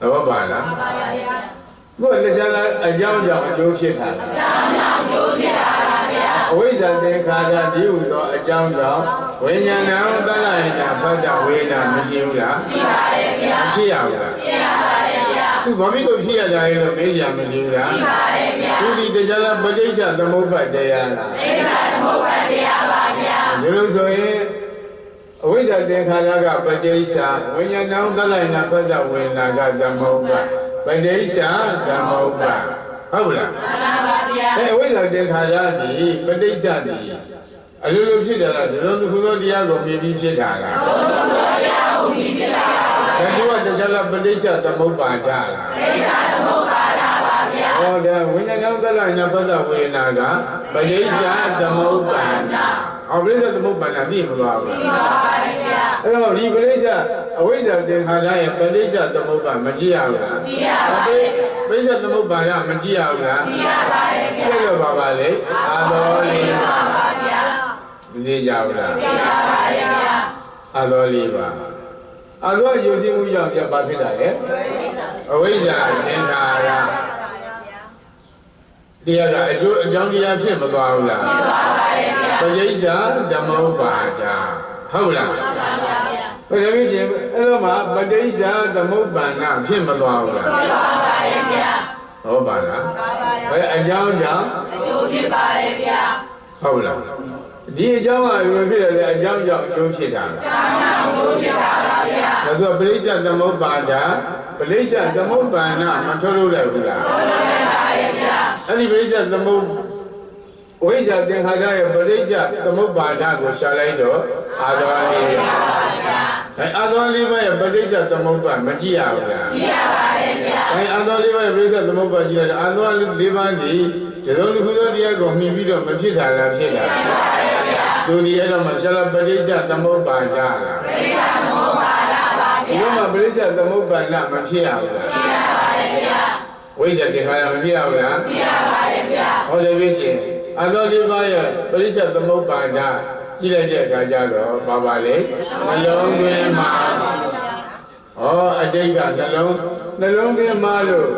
တော့ပါလားပါပါဗျာကိုယ်လက်ချလာအကြောင်းကြောင့်အကျိုးဖြစ်တာအကြောင်းကြောင့်အကျိုးဖြစ်တာပါဗျာအဝိဇ္ဇာသင်္ခါရဒီဟုသောအကြောင်းကြောင့်ဝိညာဏံသတ္တယနာဖတ်တာဝေဒနာမရှိဘူးလားရှိပါတယ်ဗျာဖြစ်ရဘူးလားဖြစ်ရပါတယ်ဗျာသူဘာဖြစ်လို့ဖြစ်ရတာလဲလို့မေးကြမရှိဘူးလားရှိပါတယ်ဗျာသူဒီတရားလားပဋိစ္စသမုပ္ပါဒ်တရားလားပဋိစ္စသမုပ္ပါဒ်တရားပါဗျာဒီလိုဆိုရင်အဝိဇ္ဇာသင်္ခါရကပဋိစ္စဝိညာဏံသတ္တယနာဖတ်တာဝေဒနာကသမုပ္ပါဒ်ပဋိစ္စသမုပ္ပါဒ်ဟုတ်လားမှန်ပါဗျာအဝိဇ္ဇာသင်္ခါရဒီပဋိစ္စဒီအလိုလိုဖြစ်တာလားဒီလိုခုသောတရားကိုမြင်ပြီးဖြစ်တာလားခုသောတရားကိုမြင်ဖြစ်တာပါဗျာဒါကတရားလားပဋိစ္စသမုပ္ပါဒ်လားပဋိစ္စသမုပ္ပါဒ်ပါဗျာဟောဒါဝိညာဏသတ္တနာပတ္တဝေဒနာကပဋိစ္စသမုပ္ပါဒ်ဟောပဋိစ္စသမုပ္ပါဒ်သိမသွားဘူးသိပါပါဗျာအဲ့တော့ဒီပဋိစ္စအဝိဇ္ဇာသင်္ခါရရဲ့ပဋိစ္စသမုပ္ပါဒ်မကြည့်ရဘူးလားကြည့်ရပါတယ်ပဋိစ္စသမုပ္ပါဒ်ကမကြည့်ရဘူးလားကြည့်ရပါတယ်ဗျာအဲ့လိုပါပါလေအာသောလေးပါပါဗျာမသိကြဘူးလားသိပါပါဗျာအာသောလေးပါအာသောယုံကြည်မှုကြောင့်ပြဘာဖြစ်တာလဲအဝိဇ္ဇာသင်္ခါရတရားကအကျိုးအကြောင်းတရားဖြစ်မသွားဘူးလားဖြစ်ပါပါတယ်ဗျာပဋိစ္စသမုပ္ပါဒ်ဟုတ်လားမှန်ပါဗျာဘယ်လိုဖြစ်အဲ့တော့မှပဋိစ္စသမုပ္ပါဒ်ဖြစ်မသွားဘူးလားဖြစ်ပါပါတယ်ဗျာဟုတ်ပါလားမှန်ပါဗျာဘယ်အကြောင်းကြောင့်အကျိုးဖြစ်ပါတယ်ဗျာဟုတ်လားဒီအကြောင်းကဘယ်ဖြစ်လဲအကြောင်းကြောင့်အကျိုးဖြစ်တာလားအကြောင်းကြောင့်အကျိုးဖြစ်တာပါဗျာဒါဆိုပဋိစ္စသမုပ္ပါဒ်ပဋိစ္စသမုပ္ပါဒ်မထုတ်လို့လည်းဘူးလားထုတ်လို့လည်းပါတယ်ဗျာအဲ့ဒီပဋိစ္စသမုပ္ဝိဇ္ဇာသင်္ခါရရဲ့ပဋိစ္စသမုပ္ပါဒ်ကိုရှာလိုက်တော့အာသောလေးပါဗျာအဲအာသောလေးပါးရဲ့ပဋိစ္စသမုပ္ပါဒ်မကြည့်ရဘူးလားကြည့်ရပါတယ်ဗျာအဲအာသောလေးပါးရဲ့ပဋိစ္စသမုပ္ပါဒ်ကြည့်လိုက်အာသောလေးပါးဒီဒီလိုတစ်ခုသောတရားကိုမြင်ပြီးတော့မဖြစ်တာလားဖြစ်တာဖြစ်ပါတယ်ဗျာသူဒီအဲ့တော့မှရှာလာပဋိစ္စသမုပ္ပါဒ်လားပဋိစ္စသမုပ္ပါဒ်ပါဗျာဒီလိုမှပဋိစ္စသမုပ္ပါဒ်မဖြစ်ရဘူးလားဖြစ်ရပါတယ်ဗျာဝိဇ္ဇာသင်္ခါရမဖြစ်ရဘူးလားဖြစ်ရပါတယ်ဗျာဟောတယ်ပြချင်းအသောလေးပါးရဲ့ပရိစ္ဆေသမုပ္ပါဒ်ကြည့်လိုက်တဲ့အခါကျတော့ဘာပါလဲနှလုံးသွင်းမှာဟောအတိတ်ကနှလုံးသွင်းမှာလို့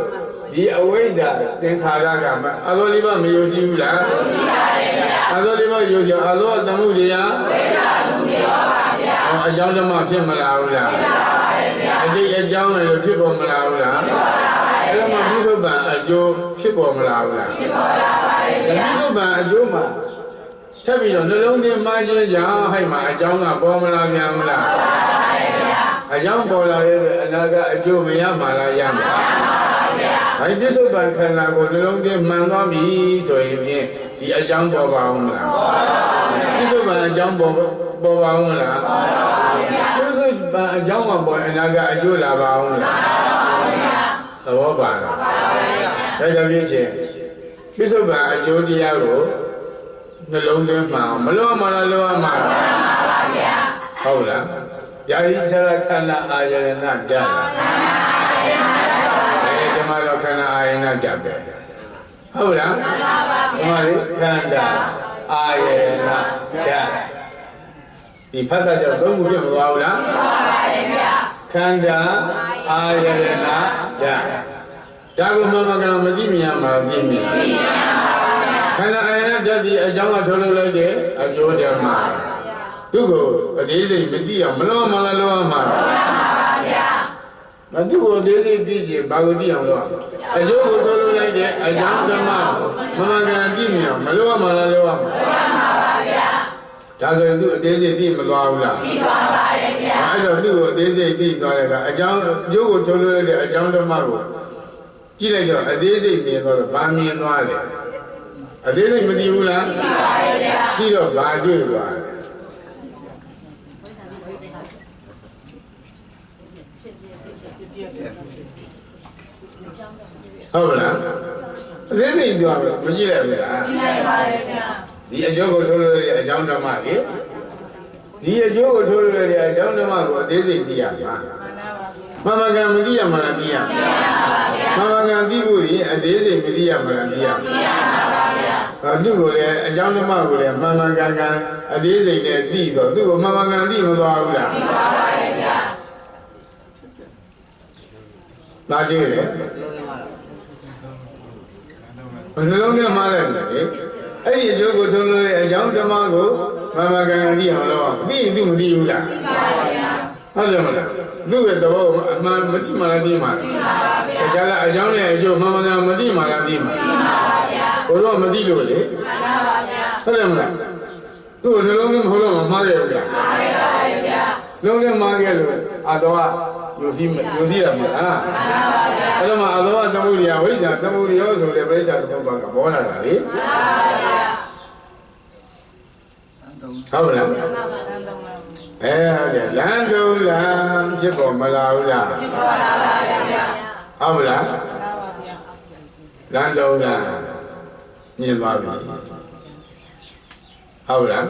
ဒီအဝိဇ္ဇာသင်္ခါရကအသောလေးပါးမယုံကြည်ဘူးလားယုံကြည်ပါတယ်ဗျာအသောလေးပါးယုံကြည်အသောသမှုတရားဝိဇ္ဇာသမှုတရားပါဗျာအကြောင်းဓမ္မဖြစ်မလားဘူးလားဖြစ်ပါပါတယ်ဗျာအတိတ်အကြောင်းလည်းဖြစ်ပေါ်မလားဘူးလားဖြစ်ပါပါတယ်အဲ့တော့မှပြစ္ဆုတ်ပံအကျိုးဖြစ်ပေါ်မလားဘူးလားဖြစ်ပေါ်လာပါတယ်ဗျာပြစ္ဆုတ်ပံအကျိုးမှာထပ်ပြီးတော့နှလုံးသွင်းမှခြင်းကြောင့်ဟိုက်မှာအကြောင်းကပေါ်မလာပြန်ဘူးလားပေါ်လာပါတယ်ဗျာအကြောင်းပေါ်လာရဲ့အနာကအကျိုးမရမှာလားရမှာပါဗျာ။အဲဒီပြစ္ဆုတ်ပံခန္ဓာကိုနှလုံးသွင်းမှန်သွားပြီဆိုရင်ဖြင့်ဒီအကြောင်းပေါ်ပါအောင်မလားပေါ်ပါဘူး။ပြစ္ဆုတ်ပံအကြောင်းပေါ်ပါအောင်မလားပေါ်ပါဘူးဗျာ။ပြစ္ဆုတ်ပံအကြောင်းမှာပေါ်အနာကအကျိုးလာပါအောင်မလားပေါ်ပါဘူးဗျာ။သဘောပါလားပေါ်ပါဘူးဗျာ။ဒါကြောင့်ဖြစ်ခြင်းပြစ္ဆုတ်ပံအကျိုးတရားကိုနှလုံးသွင်းမှမလို့မလားလို့မှဟုတ်လားယာယီခြားခန္ဓာအာယရဏဓာတ်အဲဒီမှာတော့ခန္ဓာအာယရဏဓာတ်ပဲဟုတ်လားဒီမှာလေခန္ဓာအာယရဏဓာတ်ဒီဖတ်တာကြောင့်သုံးခုပြမသွားဘူးလားမှန်ပါတယ်ဗျာခန္ဓာအာယရဏဓာတ်ဒါကိုမမကမသိမြင်မှာသိမြင်ခန္ဓာအာယရဏဓာတ်ဒီအကြောင်းကထုတ်လုပ်လိုက်တဲ့အကျိုးဓမ္မသူ့ကိုအသေးစိတ်မသိအောင်မလို့မလားလို့မှာပါဗျာမသူ့ကိုအသေးစိတ်သိချင်ဘာကိုသိအောင်လို့အကျိုးကိုထုတ်လုပ်လိုက်တဲ့အကြောင်းဓမ္မမမကန်သိမြင်အောင်မလို့မလားလို့မှာပါဗျာဒါဆိုရင်သူ့အသေးစိတ်သိမသွားဘူးလားသိပါပါတယ်ဗျာအဲ့တော့သူ့ကိုအသေးစိတ်သိသွားတဲ့ကအကြောင်းအကျိုးကိုထုတ်လုပ်လိုက်တဲ့အကြောင်းဓမ္မကိုကြည့်လိုက်တော့အသေးစိတ်မြင်သွားတော့ဗာမြင်သွားတယ်အသေးစိတ်မသိဘူးလားသိပါတယ်ဗျာပြီးတော့ဗာတွေ့သွားတယ်ဟုတ်လားအသေးစိတ်သွားပြီမကြည့်လိုက်ဘူးလားကြည့်လိုက်ပါတယ်ဗျာ ဒီအကျိုးကိုထုတ်လို့ရတဲ့အကြောင်းဓမ္မလေဒီအကျိုးကိုထုတ်လို့ရတဲ့အကြောင်းဓမ္မကိုအသေးစိတ်သိရမှာမမကံမသိရမှာလားသိရမမကံသိဖို့ဒီအသေးစိတ်မသိရမှာလားသိရသူ့ကိုလည်းအကြောင်းဓမ္မကိုလည်းမမကံအသေးစိတ်နဲ့သိတော့သူ့ကိုမမကံသိမသွားဘူးလားသိပါပါတယ်ဗျာဒါကြည့်လေဘယ်နှလုံးနဲ့မှားလိုက်လဲအဲ့ဒီအကျိုးကိုထုတ်လို့ရတဲ့အကြောင်းဓမ္မကိုမမကံသိအောင်လို့သိရင်သူမသိဘူးလားသိပါဗျာဟုတ်တယ်မလားသူ့ရဲ့သဘောအမှန်မသိမှလားသိမှာသိပါဗျာတခြားလားအကြောင်းနဲ့အကျိုးမမကံမသိမှလားသိမှာသိပါဗျာဘုရားမသိလို့လေမှန်ပါဗျာဟုတ်တယ်မလားသူ့နှလုံးသွင်းမဟုတ်လို့မမှားရဘူးဗျာမှားပါဗျာလုံးနဲ့မှားခဲ့လို့အတော်ယူစီရမှာလားမှန်ပါဗျာအဲ့တော့မှအတော်သမုဒိယဝိဇ္ဇာသမုဒိယောဆိုတဲ့ပြိဿသမုပ္ပါကပေါ်လာတာလေမှန်ပါဗျာဟုတ်လားဟုတ်တယ်လမ်းတုံးလားဖြစ်ပေါ်မလာဘူးလားဖြစ်ပေါ်လာပါဗျာဟုတ်လားလမ်းတုံးလားမြင်သွားပြီဟုတ်လား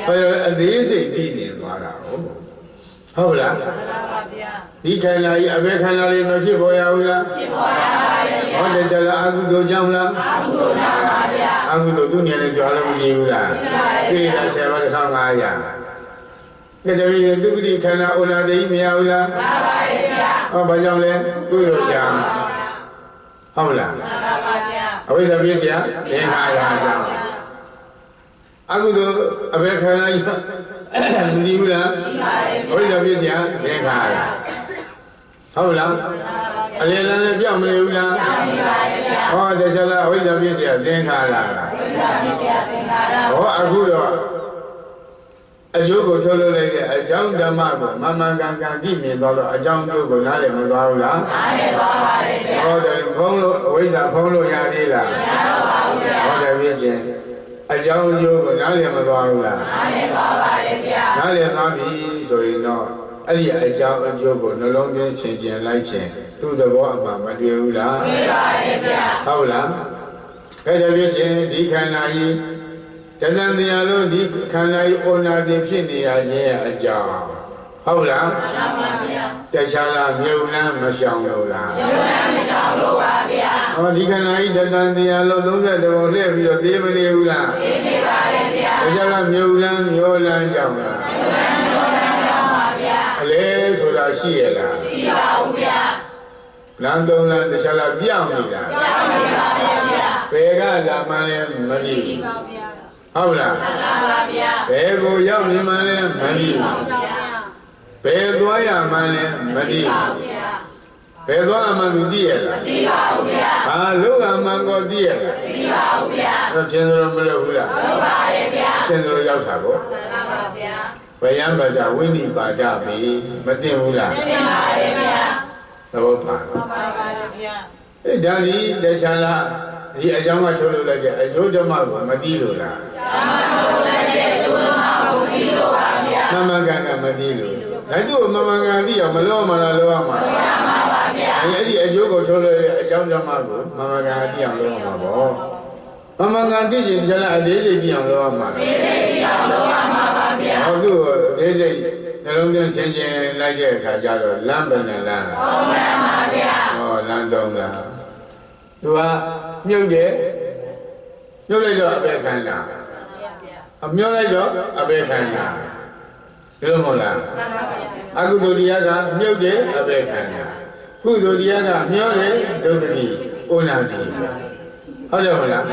ဘယ်အသေးစိတ်သိနေသွားတာဟုတ်လားဒီခန္ဓာကြီးအဘယ်ခန္ဓာလေးမဖြစ်ပေါ်ရဘူးလားဖြစ်ပေါ်ရပါရဲ့ဗျာဟုတ်တယ်ကျလားအကုသိုလ်ကြောင့်လားအကုသိုလ်ကြောင့်ပါဗျာအကုသိုလ်သူနေလည်းကြွားလို့မကြည့်ဘူးလားပြည့်တာ10ပါး1500ကဲတည်းကဒုက္ခခန္ဓာဩလာတိမရဘူးလားမှန်ပါရဲ့ဗျာဟောဘာကြောင့်လဲကုသိုလ်ကြောင့်ဟုတ်လားမှန်ပါဗျာအဝိဇ္ဇာပြည့်စရာသင်္ခါရကြောင့်အကုသိုလ်အဘယ်ခန္ဓာကြီးမသိဘူးလားသိပါရဲ့ဝိဇ္ဇာပြည့်စရာသင်္ခါရဟုတ်လားအလယ်လန်းနဲ့ပြောင်းမနေဘူးလားပြောင်းနေပါရဲ့ဗျာဟောတခြားလားဝိဇ္ဇာပြည့်စရာသင်္ခါရဝိဇ္ဇာပြည့်စရာသင်္ခါရဟောအခုတော့အကျိုးကိုထုတ်လို့လိုက်တဲ့အကြောင်းဓမ္မကိုမမှန်ကန်ကန်သိမြင်သွားတော့အကြောင်းကျိုးကိုနားလည်မသွားဘူးလားနားလည်သွားပါတယ်ဗျာဟောတယ်ဖုံးလို့ဝိဇ္ဇာဖုံးလို့ရသေးလားမရတော့ပါဘူးဗျာဟောတယ်ပြည့်ချင်းအကြောင်းကျိုးကိုနားလည်မသွားဘူးလားနားလည်သွားပါတယ်ဗျာနားလည်သွားပြီဆိုရင်တော့အဲ့ဒီအကြောင်းအကျိုးကိုနှလုံးသွင်းရှင်းကျင်လိုက်ခြင်းသူ့သဘောအမှန်မတွေ့ဘူးလားတွေ့ပါရဲ့ဗျာဟုတ်လားအဲ့ဒါပြည့်ချင်းဒီခန္ဓာကြီးတဏ္ဍတရားလုံးဒီခန္ဓာကြီးဩနာတိဖြစ်နေရခြင်းအကြောင်းဟုတ်လားမှန်ပါဗျာတခြားလားမြုပ်လန်းမရှောင်လို့လားမြုပ်လန်းမရှောင်လို့ပါဗျာဟောဒီခန္ဓာကြီးတဏ္ဍတရားလုံး30ပုံလှည့်ပြီးတော့သိမနေဘူးလားသိနေပါလေဗျာတခြားလားမြုပ်လန်းမျောလန်းကြောင့်လားမြုပ်လန်းမျောလန်းကြောင့်ပါဗျာအလဲဆိုတာရှိရလားရှိပါဘူးဗျာလမ်းသုံးလမ်းတခြားလားပြောင်းနေတာပြောင်းနေပါဗျာဘယ်ကလာမှန်းလဲမသိဘူးပါဗျာဟုတ်လားမှန်ပါဗျာဘယ်ကိုရောက်နေမှလဲမသိဘူးဘယ်သွားရမှလဲမသိဘူးဘယ်သွားမှသူသိရလားမသိပါဘူးဗျာဘာလို့အမှန်ကိုသိရလားမသိပါဘူးဗျာတော့သင်္သရောမလုပ်ဘူးလားလုပ်ပါရဲ့ဗျာသင်္သရောရောက်တာပေါ့မှန်ပါဗျာဝယံပဒဝိနိပါဒပြီမသိဘူးလားသိပါရဲ့ဗျာသဘောပါမှန်ပါရဲ့ဗျာအဲ့ဒါဒီတခြားလားဒီအကြောင်းကထုတ်လို့လိုက်တဲ့အကျိုးဓမ္မကိုမသိလို့လားထုတ်လိုက်တဲ့အကျိုးဓမ္မကိုသိလို့ပါဗျာမမကံကမသိလို့ဒါတို့မမကံသိအောင်မလို့မလားလို့ရမှာပါဗျာအဲ့ဒီအကျိုးကိုထုတ်လို့တဲ့အကြောင်းဓမ္မကိုမမကံသိအောင်လို့ရမှာပေါ့မမကံသိရင်တခြားလားအသေးစိတ်သိအောင်လို့ရမှာအသေးစိတ်သိအောင်လို့ရမှာပါဗျာဟုတ်သူ့အသေးစိတ်နှလုံးသွင်းရှင်းရှင်းလိုက်တဲ့အခါကျတော့လမ်းပဲနဲ့လမ်းဟုတ်ပါဗျာဟောလမ်းသုံးလားသူကမြုပ်တယ်မြုပ်လိုက်တော့အဘယ်ခန္ဓာအမြုပ်လိုက်တော့အဘယ်ခန္ဓာဒီလိုမဟုတ်လားအကုသိုလ်တရားကမြုပ်တယ်အဘယ်ခန္ဓာကုသိုလ်တရားကမြုပ်တယ်ဒုက္ခတိဩနာတိဟုတ်တယ်မလား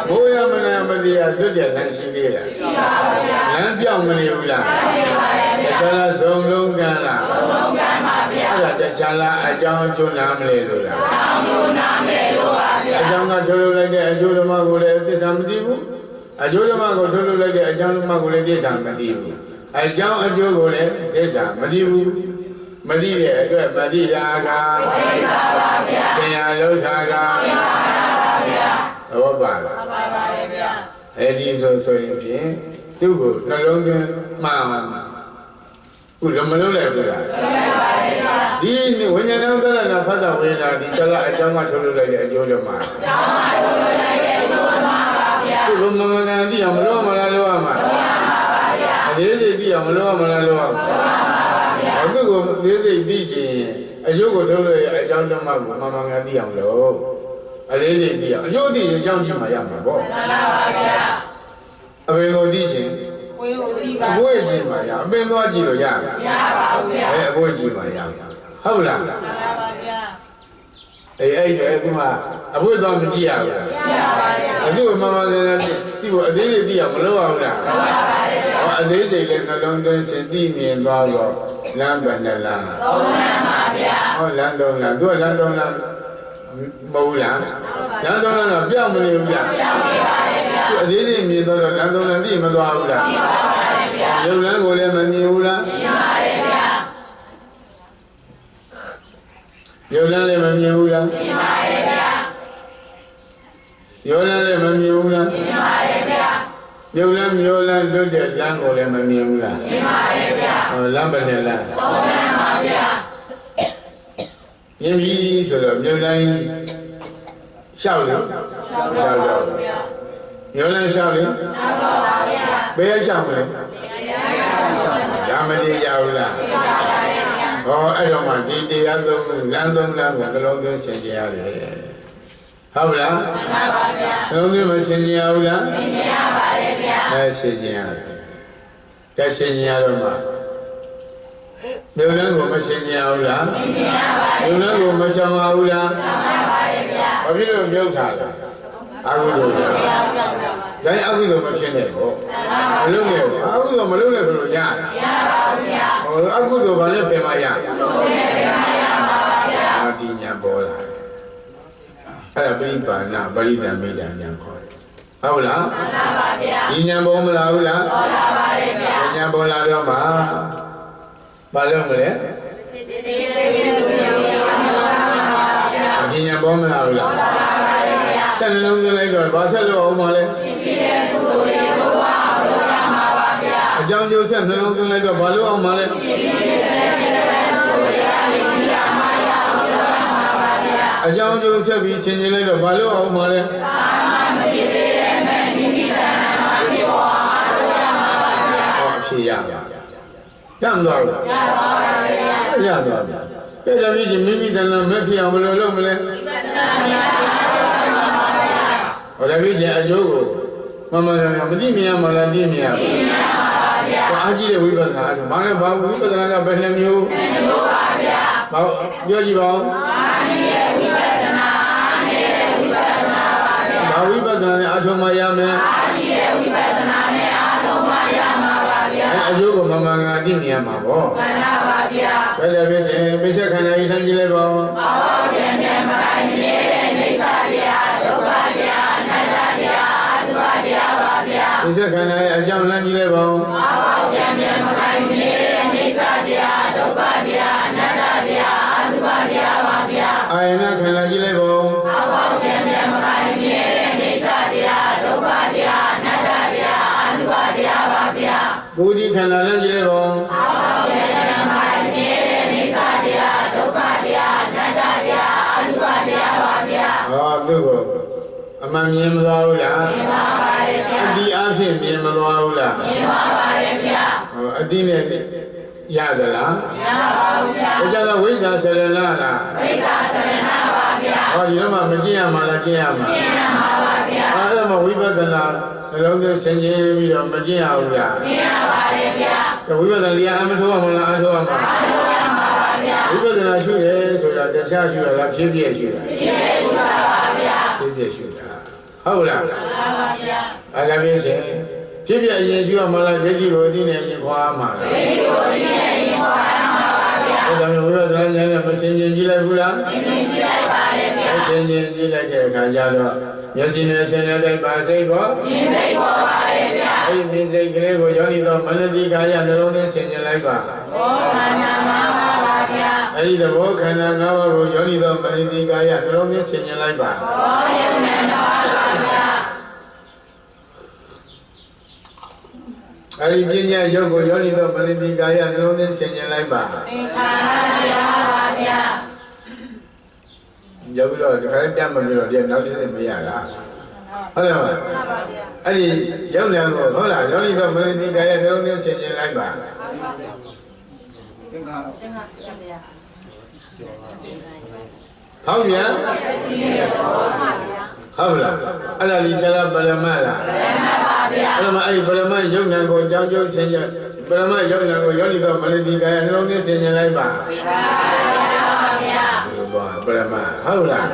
ဘိုးရမနာမတရားလွတ်တဲ့လမ်းရှိသေးလားရှိပါဘူးဗျာလမ်းပြောင်းမနေဘူးလားရှိပါရဲ့ဗျာတခြားလားဇုံလုံးကန်းလားဇုံလုံးကန်းပါဗျာအဲ့ဒါတခြားလားအကြောင်းကျိုးနာမလဲဆိုလားအကြောင်းကျိုးနာမလဲလို့ပါဗျာအကြောင်းကထုတ်လို့လိုက်တဲ့အကျိုးဓမ္မကိုလည်းသစ္စာမသိဘူးအကျိုးဓမ္မကိုထုတ်လို့လိုက်တဲ့အကြောင်းဓမ္မကိုလည်းသစ္စာမသိဘူးအကြောင်းအကျိုးကိုလည်းသစ္စာမသိဘူးမသိတဲ့အတွက်မသိတာကသစ္စာပါဗျာသင်္ဟာလုံးတာကဟုတ်ပါလားမှန်ပါပါတယ်ဗျာအဲ့ဒီဆိုရင်ဖြင့်သူ့ကိုနှလုံးသွင်းမှန်ခုလည်းမလုပ်လိုက်ဘူးလားလုပ်လိုက်ပါတယ်ဗျာဒီဝိညာဉ်တော်သရဏဖတ်တာဝေဒနာဒီသလအကြောင်းကထုတ်လို့လိုက်တဲ့အကျိုးဓမ္မအကြောင်းကထုတ်လို့လိုက်တဲ့အကျိုးဓမ္မပါဗျာသူ ဘုမမကန်တိအောင်မလို့မလားလို့ရမှာအသေးစိတ်တိအောင်မလို့မလားလို့ရမှာအခုကိုအသေးစိတ်တိခြင်းအယုတ်ကိုထုတ်လို့အကြောင်းဓမ္မကိုမမကန်တိအောင်လို့အသေးစိတ်တိအောင်အယုတ်တိရင်ကြောင်းကြည့်မှရမှာပေါ့မှန်ပါဗျာအပင်ကိုတိခြင်းဝေကိုကြည့်ပါအဝေးကြည့်မှရအပင်သွားကြည့်လို့ရမှာမရပါဘူးဗျာအဝေးကြည့်မှရမှာဟုတ်လားမှန်ပါဗျာအဲ့ဒါအခုမှအဝိဇ္ဇာမကြည့်ရဘူးလားမရပါဘူးအခုမမလည်းဒီကိုအသေးစိတ်သိအောင်မလုပ်အောင်လားမလုပ်ပါဘူးဟောအသေးစိတ်လည်းနှလုံးသွင်းစဉ်သိမြင်သွားတော့လမ်းပဲနဲ့လမ်းသုံးလမ်းပါဗျာဟောလမ်းသုံးလမ်းသူကလမ်းသုံးလမ်းမဟုတ်လားလမ်းသုံးလမ်းကပြောင်းမနေဘူးလားပြောင်းနေပါလေဗျာသူအသေးစိတ်မြင်တော့လမ်းသုံးလမ်းသိမသွားဘူးလားသိပါပါဗျာရုပ်လမ်းကိုလည်းမမြင်ဘူးလားမြင်ပါတယ်ဗျာရုပ်လမ်းလည်းမမြင်ဘူးလားမြင်ပါတယ်ဗျာရုပ်လမ်းလည်းမမြင်ဘူးလားမြင်ပါတယ်ဗျာရုပ်လမ်းမျိုးလမ်းလွတ်တဲ့လမ်းကိုလည်းမမြင်ဘူးလားမြင်ပါတယ်ဗျာဟောလမ်းပဲနဲ့လမ်းဟုတ်ပါဗျာမြင်ပြီဆိုတော့ရုပ်လမ်းရှောက်လို့ရှောက်တော့ဗျာရုပ်လမ်းရှောက်လို့ရှောက်တော့ပါဗျာဘယ်ရှောက်မလဲဒါမတိကြဘူးလားဟောအဲ့တော့မှဒီတရားသုံးလမ်းသုံးလမ်းကိုနှလုံးသွင်းဆင်ခြင်ရတယ်ဟုတ်လားမှန်ပါဗျာနှလုံးသွင်းမဆင်ခြင်ရဘူးလားဆင်ခြင်ရပါတယ်ဗျာဆင်ခြင်ရတယ်ကဲဆင်ခြင်ရတော့မှမြို့လမ်းကိုမဆင်ခြင်ရဘူးလားဆင်ခြင်ရပါတယ်မြို့လမ်းကိုမရှောင်ရဘူးလားရှောင်ရပါတယ်ဗျာဘာဖြစ်လို့မြုပ်ထားလဲအကုသိုလ်ကြောင့်ဒါအကုသိုလ်မဖြစ်နဲ့ပေါ့မလုပ်နဲ့အကုသိုလ်မလုပ်နဲ့ဆိုလို့ရတာမရပါဘူးဗျာဟောအကုသိုလ်ဘာလဲပြင်မရကုသိုလ်နဲ့ပြင်မရပါဗျာဒီညာပေါ်လာအဲ့ဒါပြိပါဏပရိသမိတ္တညာခေါ်တယ်ဟုတ်လားမှန်ပါဗျာဒီညာပေါ်မလာဘူးလားပေါ်လာပါတယ်ဗျာညာပေါ်လာတော့မှဘာလုပ်မလဲဒီညာပေါ်မလာဘူးလားပေါ်လာပါတယ်ဗျာဆက်လုံးသွင်းလိုက်တော့ဘာဆက်လို့အောင်မလဲဖြစ်တဲ့ကုသိုလ်တွေဘုရားအောင်လုပ်ရမှာပါဗျာအကြောင်းကျိုးဆက်နှလုံးသွင်းလိုက်တော့ဘာလို့အောင်မလဲဖြစ်တဲ့ဆက်တဲ့ကုသိုလ်တွေအားလုံးရမှာရအောင်လုပ်ရမှာပါဗျာအကြောင်းကျိုးဆက်ပြီးဆင်ခြင်လိုက်တော့ဘာလို့အောင်မလဲသာမဖြစ်သေးတဲ့မင်းဒီကိစ္စမှာဖြစ်ပေါ်အောင်လုပ်ရမှာပါဗျာဟောဖြစ်ရပါရမသွားဘူးရသွားပါဗျာရသွားပါတဲ့တပည့်ကြီးမိမိတဏ္ဍာမဖြစ်အောင်ဘယ်လိုလုပ်မလဲဟောတပည့်ကြီးအကျိုးကိုမသိမြင်ရမလားသိမြင်ရပါဗျာအားကြီးတဲ့ဝိပဿနာဘာလဲဘာဝိပဿနာကဘယ်နှမျိုးပါဗျာဟောပြောကြည့်ပါဦးအားကြီးတဲ့ဝိပဿနာအားနေတဲ့ဝိပဿနာပါဗျာဘာဝိပဿနာနဲ့အားထုတ်မှရမယ်အားကြီးတဲ့ဝိပဿနာနဲ့အားထုတ်မှရမှာပါဗျာအကျိုးကိုမငါသိမြင်ရမှာပေါ့မှန်ပါဗျာဘယ်လိုဖြစ်ခြင်းပိဿခန္ဓာကြီးထမ်းကြည့်လိုက်ပါဦးပါပါဗျာမြတ်မကိုင်းနေတဲ့နေစာတရားဒုက္ခတရားအနတ္တတရားအတုပတရားပါဗျာပိဿခန္ဓာရဲ့အကြောင်းလမ်းကြည့်လိုက်ပါဦးပါပါဗျာမြတ်မကိုင်းနေတဲ့နေစာတရားဒုက္ခတရားအနတ္တတရားအတုပတရားပါဗျာအာယနာခန္ဓာကြည့်လိုက်ပါဦးပါပါဗျာမြတ်မကိုင်းနေတဲ့နေစာတရားဒုက္ခတရားအနတ္တတရားအတုပတရားပါဗျာကိုယ်ဒီခန္ဓာလည်းကြည့်လိုက်ပါဦးပါပါဗျာမြတ်မကိုင်းနေတဲ့နေစာတရားဒုက္ခတရားအနတ္တတရားအတုပတရားပါဗျာဟောသူ့ကိုအမှန်မြင်မသွားဘူးလားမြင်ပါပါတယ်ဗျာအတိအဖြစ်မြင်မသွားဘူးလားမြင်ပါပါတယ်ဗျာဟောအတိနဲ့ရသလားမရပါဘူးဗျာဒါကြောင့်ဝိဇ္ဇာဆရဏလားဝိဇ္ဇာဆရဏပါဗျာဟောဒီတော့မှမကျင့်ရမှာလားကျင့်ရမှာကျင့်ရမှာပါဗျာအဲ့ဒါမှဝိပဿနာနှလုံးသွင်းဆင်ခြင်ပြီးတော့မကျင့်ရဘူးလားကျင့်ရပါတယ်ဗျာဝိပဿနာတရားအမထိုးရမလားအထိုးရမှာအထိုးရမှာပါဗျာဝိပဿနာရှုတယ်ဆိုတာတခြားရှုတာလားဖြည်းဖြည်းရှုတာဖြည်းဖြည်းရှုတာပါဗျာဖြည်းဖြည်းရှုတာဟုတ်လားမှန်ပါဗျာအဲ့ဒါဖြစ်စဉ်ဖြစ်ပြအရင်ရှုရမှာလားဒိဋ္ဌိကိုအသိနဲ့အရင်ခွာမှာလားဒိဋ္ဌိကိုအသိနဲ့အရင်ခွာမှာပါဗျာဒါကြောင့်ဝိပဿနာဉာဏ်နဲ့မဆင်ခြင်ကြည့်လိုက်ဘူးလားဆင်ခြင်ကြည့်လိုက်ပါတယ်ဗျာဆင်ခြင်ကြည့်လိုက်တဲ့အခါကျတော့မျက်စိနဲ့ဆင်တဲ့ပါစိတ်ကိုမြင်စိတ်ပေါ်ပါတယ်ဗျာအဲ့ဒီမြင်စိတ်ကလေးကိုယောနိသောမနတိကာယနှလုံးသွင်းဆင်ခြင်လိုက်ပါဘောခန္ဓာ၅ပါးပါဗျာအဲ့ဒီသဘောခန္ဓာ၅ပါးကိုယောနိသောမနတိကာယနှလုံးသွင်းဆင်ခြင်လိုက်ပါဘောယုံနဲ့ပါဗျာအဲ့ဒီပညာရုပ်ကိုယောနိသောမနတိကာယနှလုံးသွင်းဆင်ခြင်လိုက်ပါသင်္ခါရတရားပါဗျာရောက်ပြီးတော့ဒီခါပြတ်မလို့တော့ဒီနောက်တစ်စိတ်မရလား ဟုတ်လားအဲ့ဒီရောက်နေတော့ဟုတ်လားယောနိသောမနတိကာယနှလုံးသွင်းဆင်ခြင်လိုက်ပါသင်္ခါဟုတ်ဗျာဟုတ်လားအဲ့ဒါဒီခြေလားပရမလားပရမပါဗျာအဲ့ဒါမှအဲ့ဒီပရမယုံနာကိုအကြောင်းကျိုးဆင်ခြင်ပရမယုံနာကိုယောနိသောမနတိကာယနှလုံးသွင်းဆင်ခြင်လိုက်ပါပရမဟုတ်လား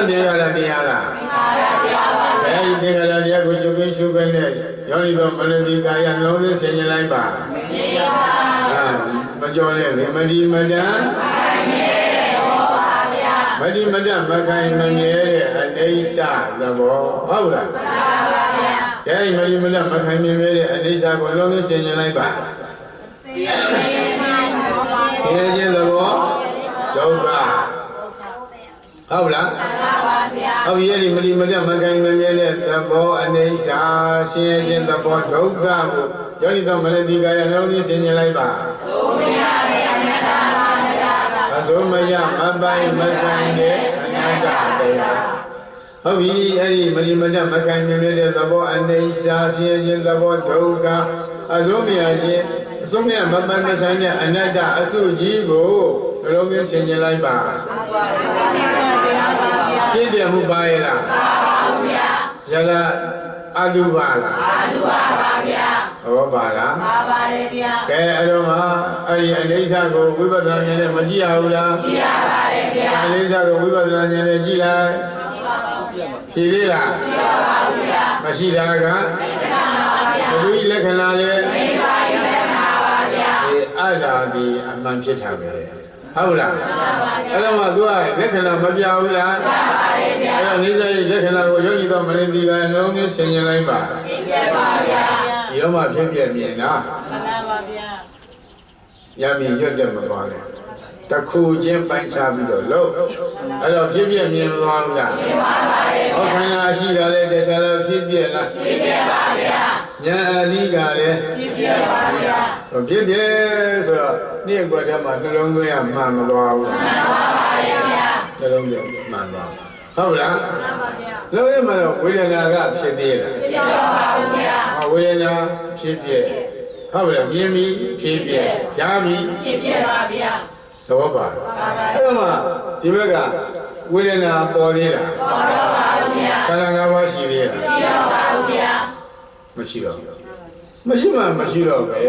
တရားလားတရားလားတရားပါဘယ်ဒီတရားလားတရားကိုရှုခင်းရှုခင်းနဲ့ယောနိသောမနတိကာယနှလုံးသွင်းဆင်ခြင်လိုက်ပါမကြောနဲ့မဒီမတန်မဒီမတမခိုင်မမြဲတဲ့အိဋ္ဌသဘောဟုတ်လားကဲမဒီမတမခိုင်မမြဲတဲ့အိဋ္ဌကိုလုံးဝဆင်ခြင်လိုက်ပါဆင်ခြင်သဘောဒုက္ခဟုတ်လားဟုတ်ရဲ့ဒီမဒီမတမခိုင်မမြဲတဲ့သဘောအိဋ္ဌဆင်ခြင်သဘောဒုက္ခကိုယောနိသောမနတိကာယလုံးဝဆင်ခြင်လိုက်ပါသို့မရတဲ့အနတ္တပါဗျာအသို့မရမပိုင်မဆိုင်တဲ့အနတ္တတရားဟုတ်ပြီအဲ့ဒီမလီမတမခိုင်မြဲတဲ့သဘောအနေစာဆင်းရဲသဘောဒုက္ခအသို့မရခြင်းအစုံနဲ့မပိုင်မဆိုင်တဲ့အနတ္တအစုကြီးကိုလုံးဝဆင်ခြင်လိုက်ပါပြည့်တယ်မှုပါရဲ့လားပါပါဘူးဗျာရလာအတုပါလားအတုပါပါဗျာဟောပါလားပါပါတယ်ဗျာကဲအဲ့တော့မှအဲ့ဒီအိဋ္ဌကိုဝိပဿနာဉာဏ်နဲ့မကြည့်ရဘူးလားကြည့်ရပါတယ်ဗျာအိဋ္ဌကိုဝိပဿနာဉာဏ်နဲ့ကြည့်လိုက်ကြည့်သေးလားကြည့်ပါပါဗျာမရှိတာကဘုရားလက္ခဏာလေအိဋ္ဌရဲ့လက္ခဏာပါဗျာဒီအတာဒီအမှန်ဖြစ်တာပဲဟုတ်လားအဲ့တော့မှသူကလက္ခဏာမပြဘူးလားပြပါတယ်ဗျာအဲ့တော့နိစ္စရဲ့လက္ခဏာကိုယောနိသောမနတိကာယနှလုံးသွင်းဆင်ခြင်လိုက်ပါဖြစ်ပြပါဗျာဒီတော့မှဖြစ်ပြမြင်လားမှန်ပါဗျာရမင်းရွတ်တယ်မသွားနဲ့တခုချင်းပိုင်းခြားပြီးတော့လို့အဲ့တော့ဖြစ်ပြမြင်မသွားဘူးလားမြင်ပါပါတယ်ဟောခန္ဓာရှိတာလေတရားလည်းဖြစ်ပြလားဖြစ်ပြပါဗျာဉာဏ်အဓိကလည်းဖြစ်ပြပါဗျာဖြစ်ပြဆိုတော့နေ့ကွက်ထဲမှာနှလုံးသွင်းရမှန်မသွားဘူးလားမှန်ပါပါတယ်ဗျာနှလုံးသွင်းမှန်သွားဟုတ်လားမှန်ပါဗျာလုံးရမှာတော့ဝေဒနာကဖြစ်သေးလားဖြစ်ပါဘူးဗျာဟောဝေဒနာဖြစ်ပြဟုတ်လားမြင်ပြီးဖြစ်ပြကြားပြီးဖြစ်ပြပါဗျာသဘောပါအဲ့တော့မှဒီဘက်ကဝေဒနာပေါ်သေးလားပေါ်တော့ပါဘူးဗျာခန္ဓာ၅ပါးရှိသေးလားရှိတော့ပါဘူးဗျာမရှိတော့မရှိမှမရှိတော့ပဲ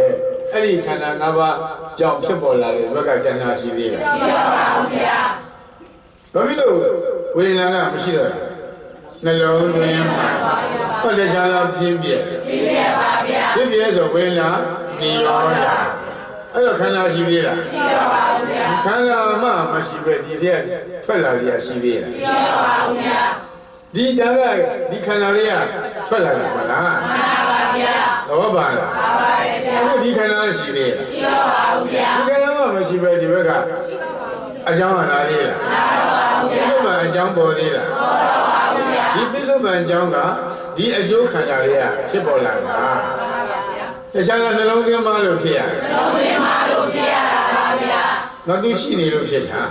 အဲ့ဒီခန္ဓာ၅ပါးကြောင့်ဖြစ်ပေါ်လာတဲ့ဘက်ကတဏှာရှိသေးလားရှိတော့ပါဘူးဗျာဘာဖြစ်လို့ဝေဒနာကမရှိတော့နှလုံးသွင်းမှာဟုတ်တယ်ခြားလားပြင်းပြပါဗျာပြင်းပြဆိုဝေဒနာနိရောဓအဲ့တော့ခန္ဓာရှိသေးလားရှိတော့ပါဘူးဗျာခန္ဓာမှမရှိပဲဒီတဲ့ထွက်လာရရှိသေးလားရှိတော့ပါဘူးဗျာဒီတန်ကဒီခန္ဓာလေးကထွက်လာတယ်မလားမှန်ပါဗျာသဘောပါလားမှန်ပါတယ်ဗျာအခုဒီခန္ဓာရှိသေးလားရှိတော့ပါဘူးဗျာဒီခန္ဓာမှမရှိပဲဒီဘက်ကအကြောင်းဟာလားသေးလားမှန်ပါဘူးဗျာဒီဘက်အကြောင်းပေါ်သေးလားပေါ်တော့ပါဘူးဗျာဒီပိဿုပန်အကြောင်းကဒီအကျိုးခန္ဓာလေးကဖြစ်ပေါ်လာတာတခြားကနှလုံးသွင်းမှလို့ဖြစ်ရတယ်နှလုံးသွင်းမှလို့ဖြစ်ရတာပါဗျာငါသူရှိနေလို့ဖြစ်တာ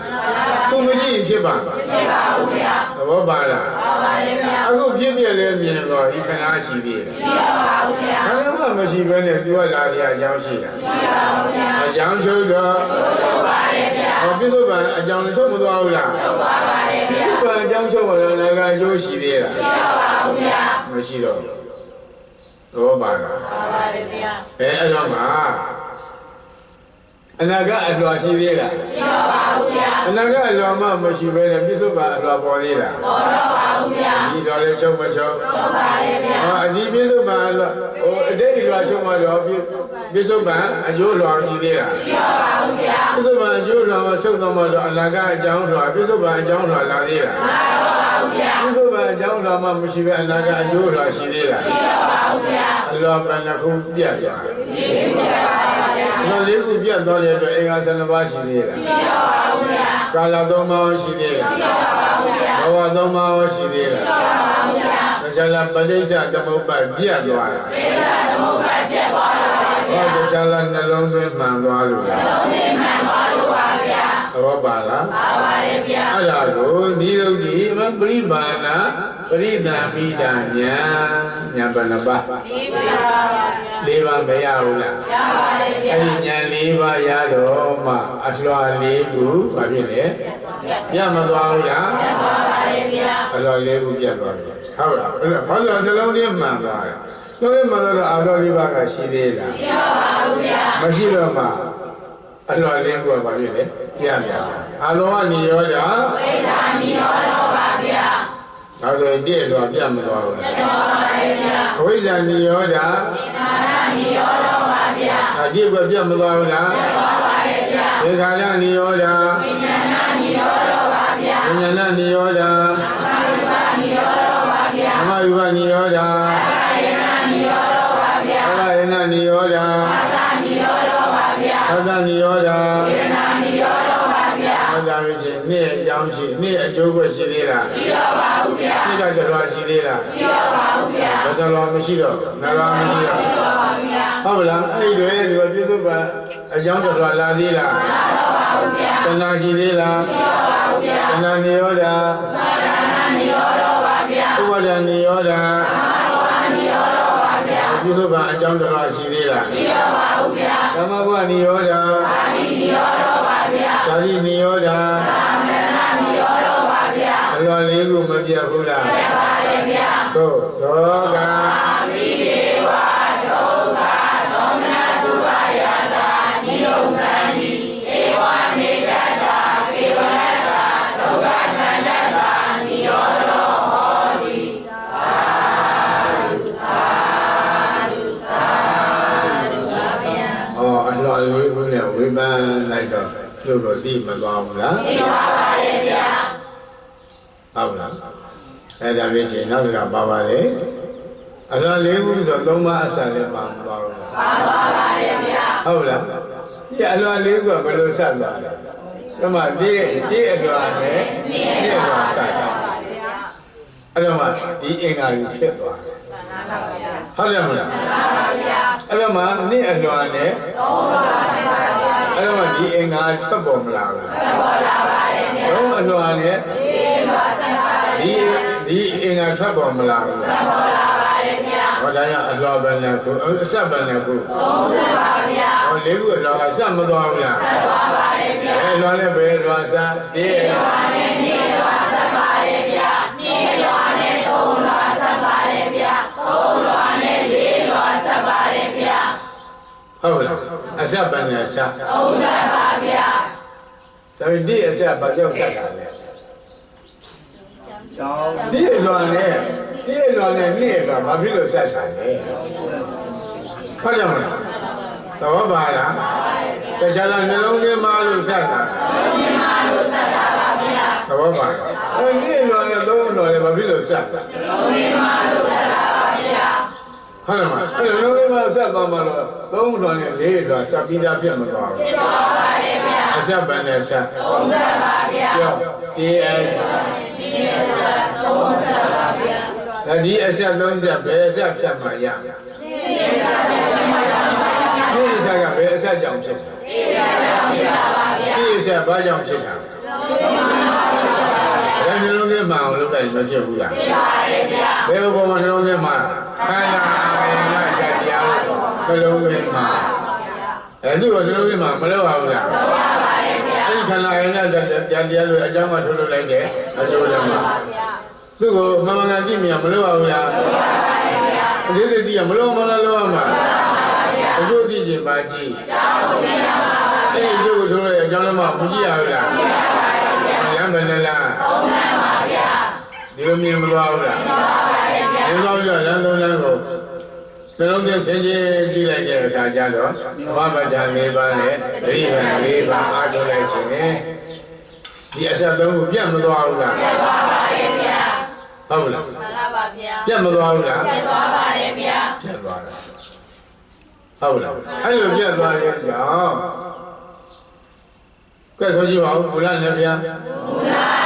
သူမရှိရင်ဖြစ်ပါဖြစ်ပါဘူးဗျာသဘောပါလားပါပါတယ်ဗျာအခုဖြစ်ပြလဲမြင်တော့ဒီခန္ဓာရှိသေးတယ်ရှိပါဘူးဗျာခန္ဓာမှမရှိဘဲနဲ့သူကလာတဲ့အကြောင်းရှိတာရှိပါဘူးဗျာအကြောင်းချုပ်တော့ချုပ်ပါတယ်ဗျာဟောပြစ္ဆုတ်ပံအကြောင်းချုပ်မသွားဘူးလားချုပ်ပါပါတယ်ဗျာပြစ္ဆုတ်ပံအကြောင်းချုပ်လာလည်းကအကျိုးရှိသေးလားရှိပါဘူးဗျာမရှိတော့သဘောပါလားပါပါတယ်ဗျာအဲ့တော့မှအနာကအလွာရှိသေးလားရှိပါဘူးဗျာအနာကအလွာမှမရှိဘဲနဲ့ပြစ္ဆုတ်ပံအလွာပေါ်သေးလားပေါ်တော့ပါဘူးဗျာဒီတော့လေချုပ်မချုပ်ချုပ်ပါတယ်ဗျာဟောအဒီပြစ္ဆုတ်ပံအလွာဟိုအတိတ်အလွာချုပ်မှတော့ပြစ္ဆုတ်ပံအကျိုးအလွာရှိသေးလားရှိပါဘူးဗျာပြစ္ဆုတ်ပံအကျိုးအလွာချုပ်တော့မှတော့အနာကအကြောင်းအလွာပြစ္ဆုတ်ပံအကြောင်းအလွာလာသေးလားမှန်ပါဘူးဗျာပြစ္ဆုတ်ပံအကြောင်းအလွာမှမရှိဘဲအနာကအကျိုးအလွာရှိသေးလားရှိပါဘူးဗျာအလွာပံတစ်ခုပြတ်သွားတယ်လေးခုပြတ်သွားတဲ့အတွက်အင်္ဂါ12ပါးရှိသေးလားရှိပါဘူးဗျာကာလ3ပါးရှိသေးလားရှိပါဘူးဗျာဘဝ3ပါးရှိသေးလားရှိပါဘူးဗျာဒါကြလားပဋိစ္စသမုပ္ပါဒ်ပြတ်သွားတယ်ပဋိစ္စသမုပ္ပါဒ်ပြတ်သွားတာပါဗျာဒါကြလားနှလုံးသွင်းမှန်သွားလို့လားနှလုံးသွင်းမှန်သွားလို့ပါဗျာ ဘောပါလားပါပါတယ်ဗျာအဲ့ဒါကိုဒီလိုဒီပရိပါဏပရိသံမိတာညာဘယ်နှပါ၄ပါးမရဘူးလားရပါတယ်ဗျာအဲ့ဒီညာ၄ပါးရတော့မှအလွှာ၄ခုဘာဖြစ်လဲပြတ်မသွားဘူးလားပြတ်သွားပါတယ်ဗျာအလွှာ၄ခုပြတ်သွားတယ်ဟုတ်လားအဲ့ဒါဘာလို့နှလုံးသွင်းမှန်သွားတယ်နှလုံးသွင်းမှန်တော့အာတော်၄ပါးကရှိသေးလားရှိပါဘူးဗျာမရှိတော့မှအလွှာ၄ခုကဘာဖြစ်လဲပြတ်ပြန်အာတော်ကနေရောကြဝိဇ္ဇာနိရောဓပါဗျာဒါဆိုရင်တည့်လွှာပြတ်မသွားဘူးလားပြတ်သွားပါတယ်ဗျာဝိဇ္ဇာနိရောဓနာနိရောဓပါဗျာအဒီကပြတ်မသွားဘူးလားပြတ်သွားပါတယ်ဗျာဒေခါရနိရောဓဝိညာဏနိရောဓပါဗျာဝိညာဏနိရောဓသမယုပနိရောဓအာယနာနိရောဓပါဗျာအာယနာနိရောဓအာသနိရောဓပါဗျာအာသနိရောဓဝေဒနာနိရောဓပါဗျာဟုတ်တာပဲရှင်နေ့အကြောင်းရှိနေ့အကျိုးပဲရှိသေးလားရှိတော့ပါဘူးဗျာနေ့ကတလွာရှိသေးလားရှိတော့ပါဘူးဗျာတလွာမရှိတော့နလွာမရှိတော့ရှိတော့ပါဗျာဟုတ်လားအဲ့ဒီတွေပြည့်စုံပါအကြောင်းတလွာလာသေးလားလာတော့ပါဘူးဗျာတဏှာရှိသေးလားရှိတော့ပါဘူးဗျာတဏှာနိရောဓဥပါဒနိရောဓနိရောဓပါဗျာပြုစုပါအကြောင်းတော်ရှိသေးလားရှိပါပါဘူးဗျာသမဘဝနိရောဓသာတိနိရောဓပါဗျာသာတိနိရောဓသမဏနိရောဓပါဗျာအလောလေးခုမပြတ်ဘူးလားပြတ်ပါတယ်ဗျာသို့ဒေါကမိဒေဝဒုက္ခဒေါမနသုဘယာတာနိရောဓံဒီဧဝမေတ္တာကေဝလတာဒုက္ခခန္ဓတာနိရောဓလေးခုနဲ့ဝိပန်းလိုက်တော့သူ့ကိုတိမသွားဘူးလားသိပါပါတယ်ဗျာဟုတ်လားအဲ့ဒါပဲချင်းနောက်တစ်ခါပါပါလေအလွန်လေးခုဆို၃ပါးအစလည်းပါမသွားဘူးလားပါသွားပါတယ်ဗျာဟုတ်လားဒီအလွန်လေးခုကဘယ်လိုဆက်သွားလဲဒီမှာဒီအလွန်နဲ့ဒီအလွန်ဆက်တာအဲ့တော့မှဒီအင်္ဂါကြီးဖြစ်သွားတယ်ဟုတ်တယ်မလားမှန်ပါဗျာအဲ့တော့မှနေ့အလွန်နဲ့အဲ့တော့မှဒီအင်္ဂါထွက်ပေါ်မလာဘူးထွက်ပေါ်လာပါတယ်ဗျာဘုံအလွန်နဲ့ဒီအင်္ဂါထွက်ပေါ်မလာဘူးထွက်ပေါ်လာပါတယ်ဗျာဟောဒါကြောင့်အလွန်ပဲနဲ့ကိုအဆက်ပဲနဲ့ကို30ပါဗျာဟောလေးခုအလွန်ကဆက်မသွားဘူးလားဆက်သွားပါတယ်ဗျာအလွန်နဲ့ပဲအလွန်ဆက်ဒီအလွန်နဲ့ဒီအလွန်ဆက်ပါတယ်ဗျာဒီအလွန်နဲ့3လွန်ဆက်ပါတယ်ဗျာ3လွန်နဲ့4လွန်ဆက်ပါတယ်ဗျာဟုတ်လားအဆက်ပဲနဲ့ဆက်30ပါဗျာဒါပေမဲ့ဒီအဆက်ဘာကြောင့်ဆက်တာလဲကျောင်းဒီအလွန်နဲ့နေ့အလွန်ဘာဖြစ်လို့ဆက်တာလဲဟုတ်တယ်မလားတော့ပါလားတခြားနှလုံးသွင်းမလို့ဆက်တာနှလုံးသွင်းမလို့ဆက်တာပါဗျာတော့ပါအဲ့ဒီအလွန်နဲ့သုံးလွန်လည်းဘာဖြစ်လို့ဆက်တာနှလုံးသွင်းမလို့ဆက်တာပါဗျာဟုတ်တယ်မလားအဲ့နှလုံးသွင်းမဆက်သွားမှတော့သုံးလွန်နဲ့လေးလွန်ဆက်ပြီးသားဖြစ်မသွားဘူးဖြစ်သွားပါတယ်ဗျာအဆက်ပန်နဲ့ဆက်30ပါဗျာပြောဒီအဆက်30ပါဗျာဒီအဆက်30ဘယ်အဆက်ဖြတ်မှရဒီအဆက်ကဘယ်အဆက်ကြောင့်ဖြစ်တာဒီအဆက်ဘာကြောင့်ဖြစ်တာဘယ်နှလုံးသွင်းမှအောင်လုပ်လိုက်မဖြစ်ဘူးလားဖြစ်ပါတယ်ဗျာဘယ်ဘုံမှာနှလုံးသွင်းမှခန္ဓာအင်္ဂါတရားနှလုံးသွင်းမှအဲ့ဒီကိုနှလုံးသွင်းမှမလုပ်ရဘူးလားလုပ်ရပါတယ်ဗျာအဲ့ဒီခန္ဓာအင်္ဂါတရားလို့အကြောင်းကထုတ်လုပ်လိုက်တယ်အကျိုးတယ်မှာသူ့ကိုမမကန်ကြည့်မြင်မလုပ်ရဘူးလားလုပ်ရပါတယ်ဗျာဒီစိတ်ကြီးကမလုပ်မလားလုပ်ရမှာအကျိုးသိခြင်းပါကြည့်အကြောင်းကိုသိရမှာပါဗျာအဲ့ဒီအကျိုးကိုထုတ်လိုက်အကြောင်းလည်းမကြည့်ရဘူးလားကြည့်ရပါတယ်ဗျာလမ်းမနဲ့လားသုံးလမ်းပါဗျာဒီလိုမြင်မသွားဘူးလားမှန်ပါပါတယ်ဗျာဒီလိုပြောလမ်းသုံးလမ်းကိုနှလုံးသွင်းဆင်ခြင်ကြည့်လိုက်တဲ့အခါကျတော့ဘဝပဋ္ဌာန်၄ပါးနဲ့အရိယာ၄ပါးအားထုတ်လိုက်ခြင်းဒီအဆက်သုံးခုပြတ်မသွားဘူးလားပြတ်သွားပါတယ်ဗျာဟုတ်လားမှန်ပါပါဗျာပြတ်မသွားဘူးလားပြတ်သွားပါတယ်ဗျာပြတ်သွားတယ်ဟုတ်လားအဲ့လိုပြတ်သွားရဲ့ကြောင့်ကဲဆိုကြည့်ပါဦးဘုရားနဲ့ဗျာဘုရား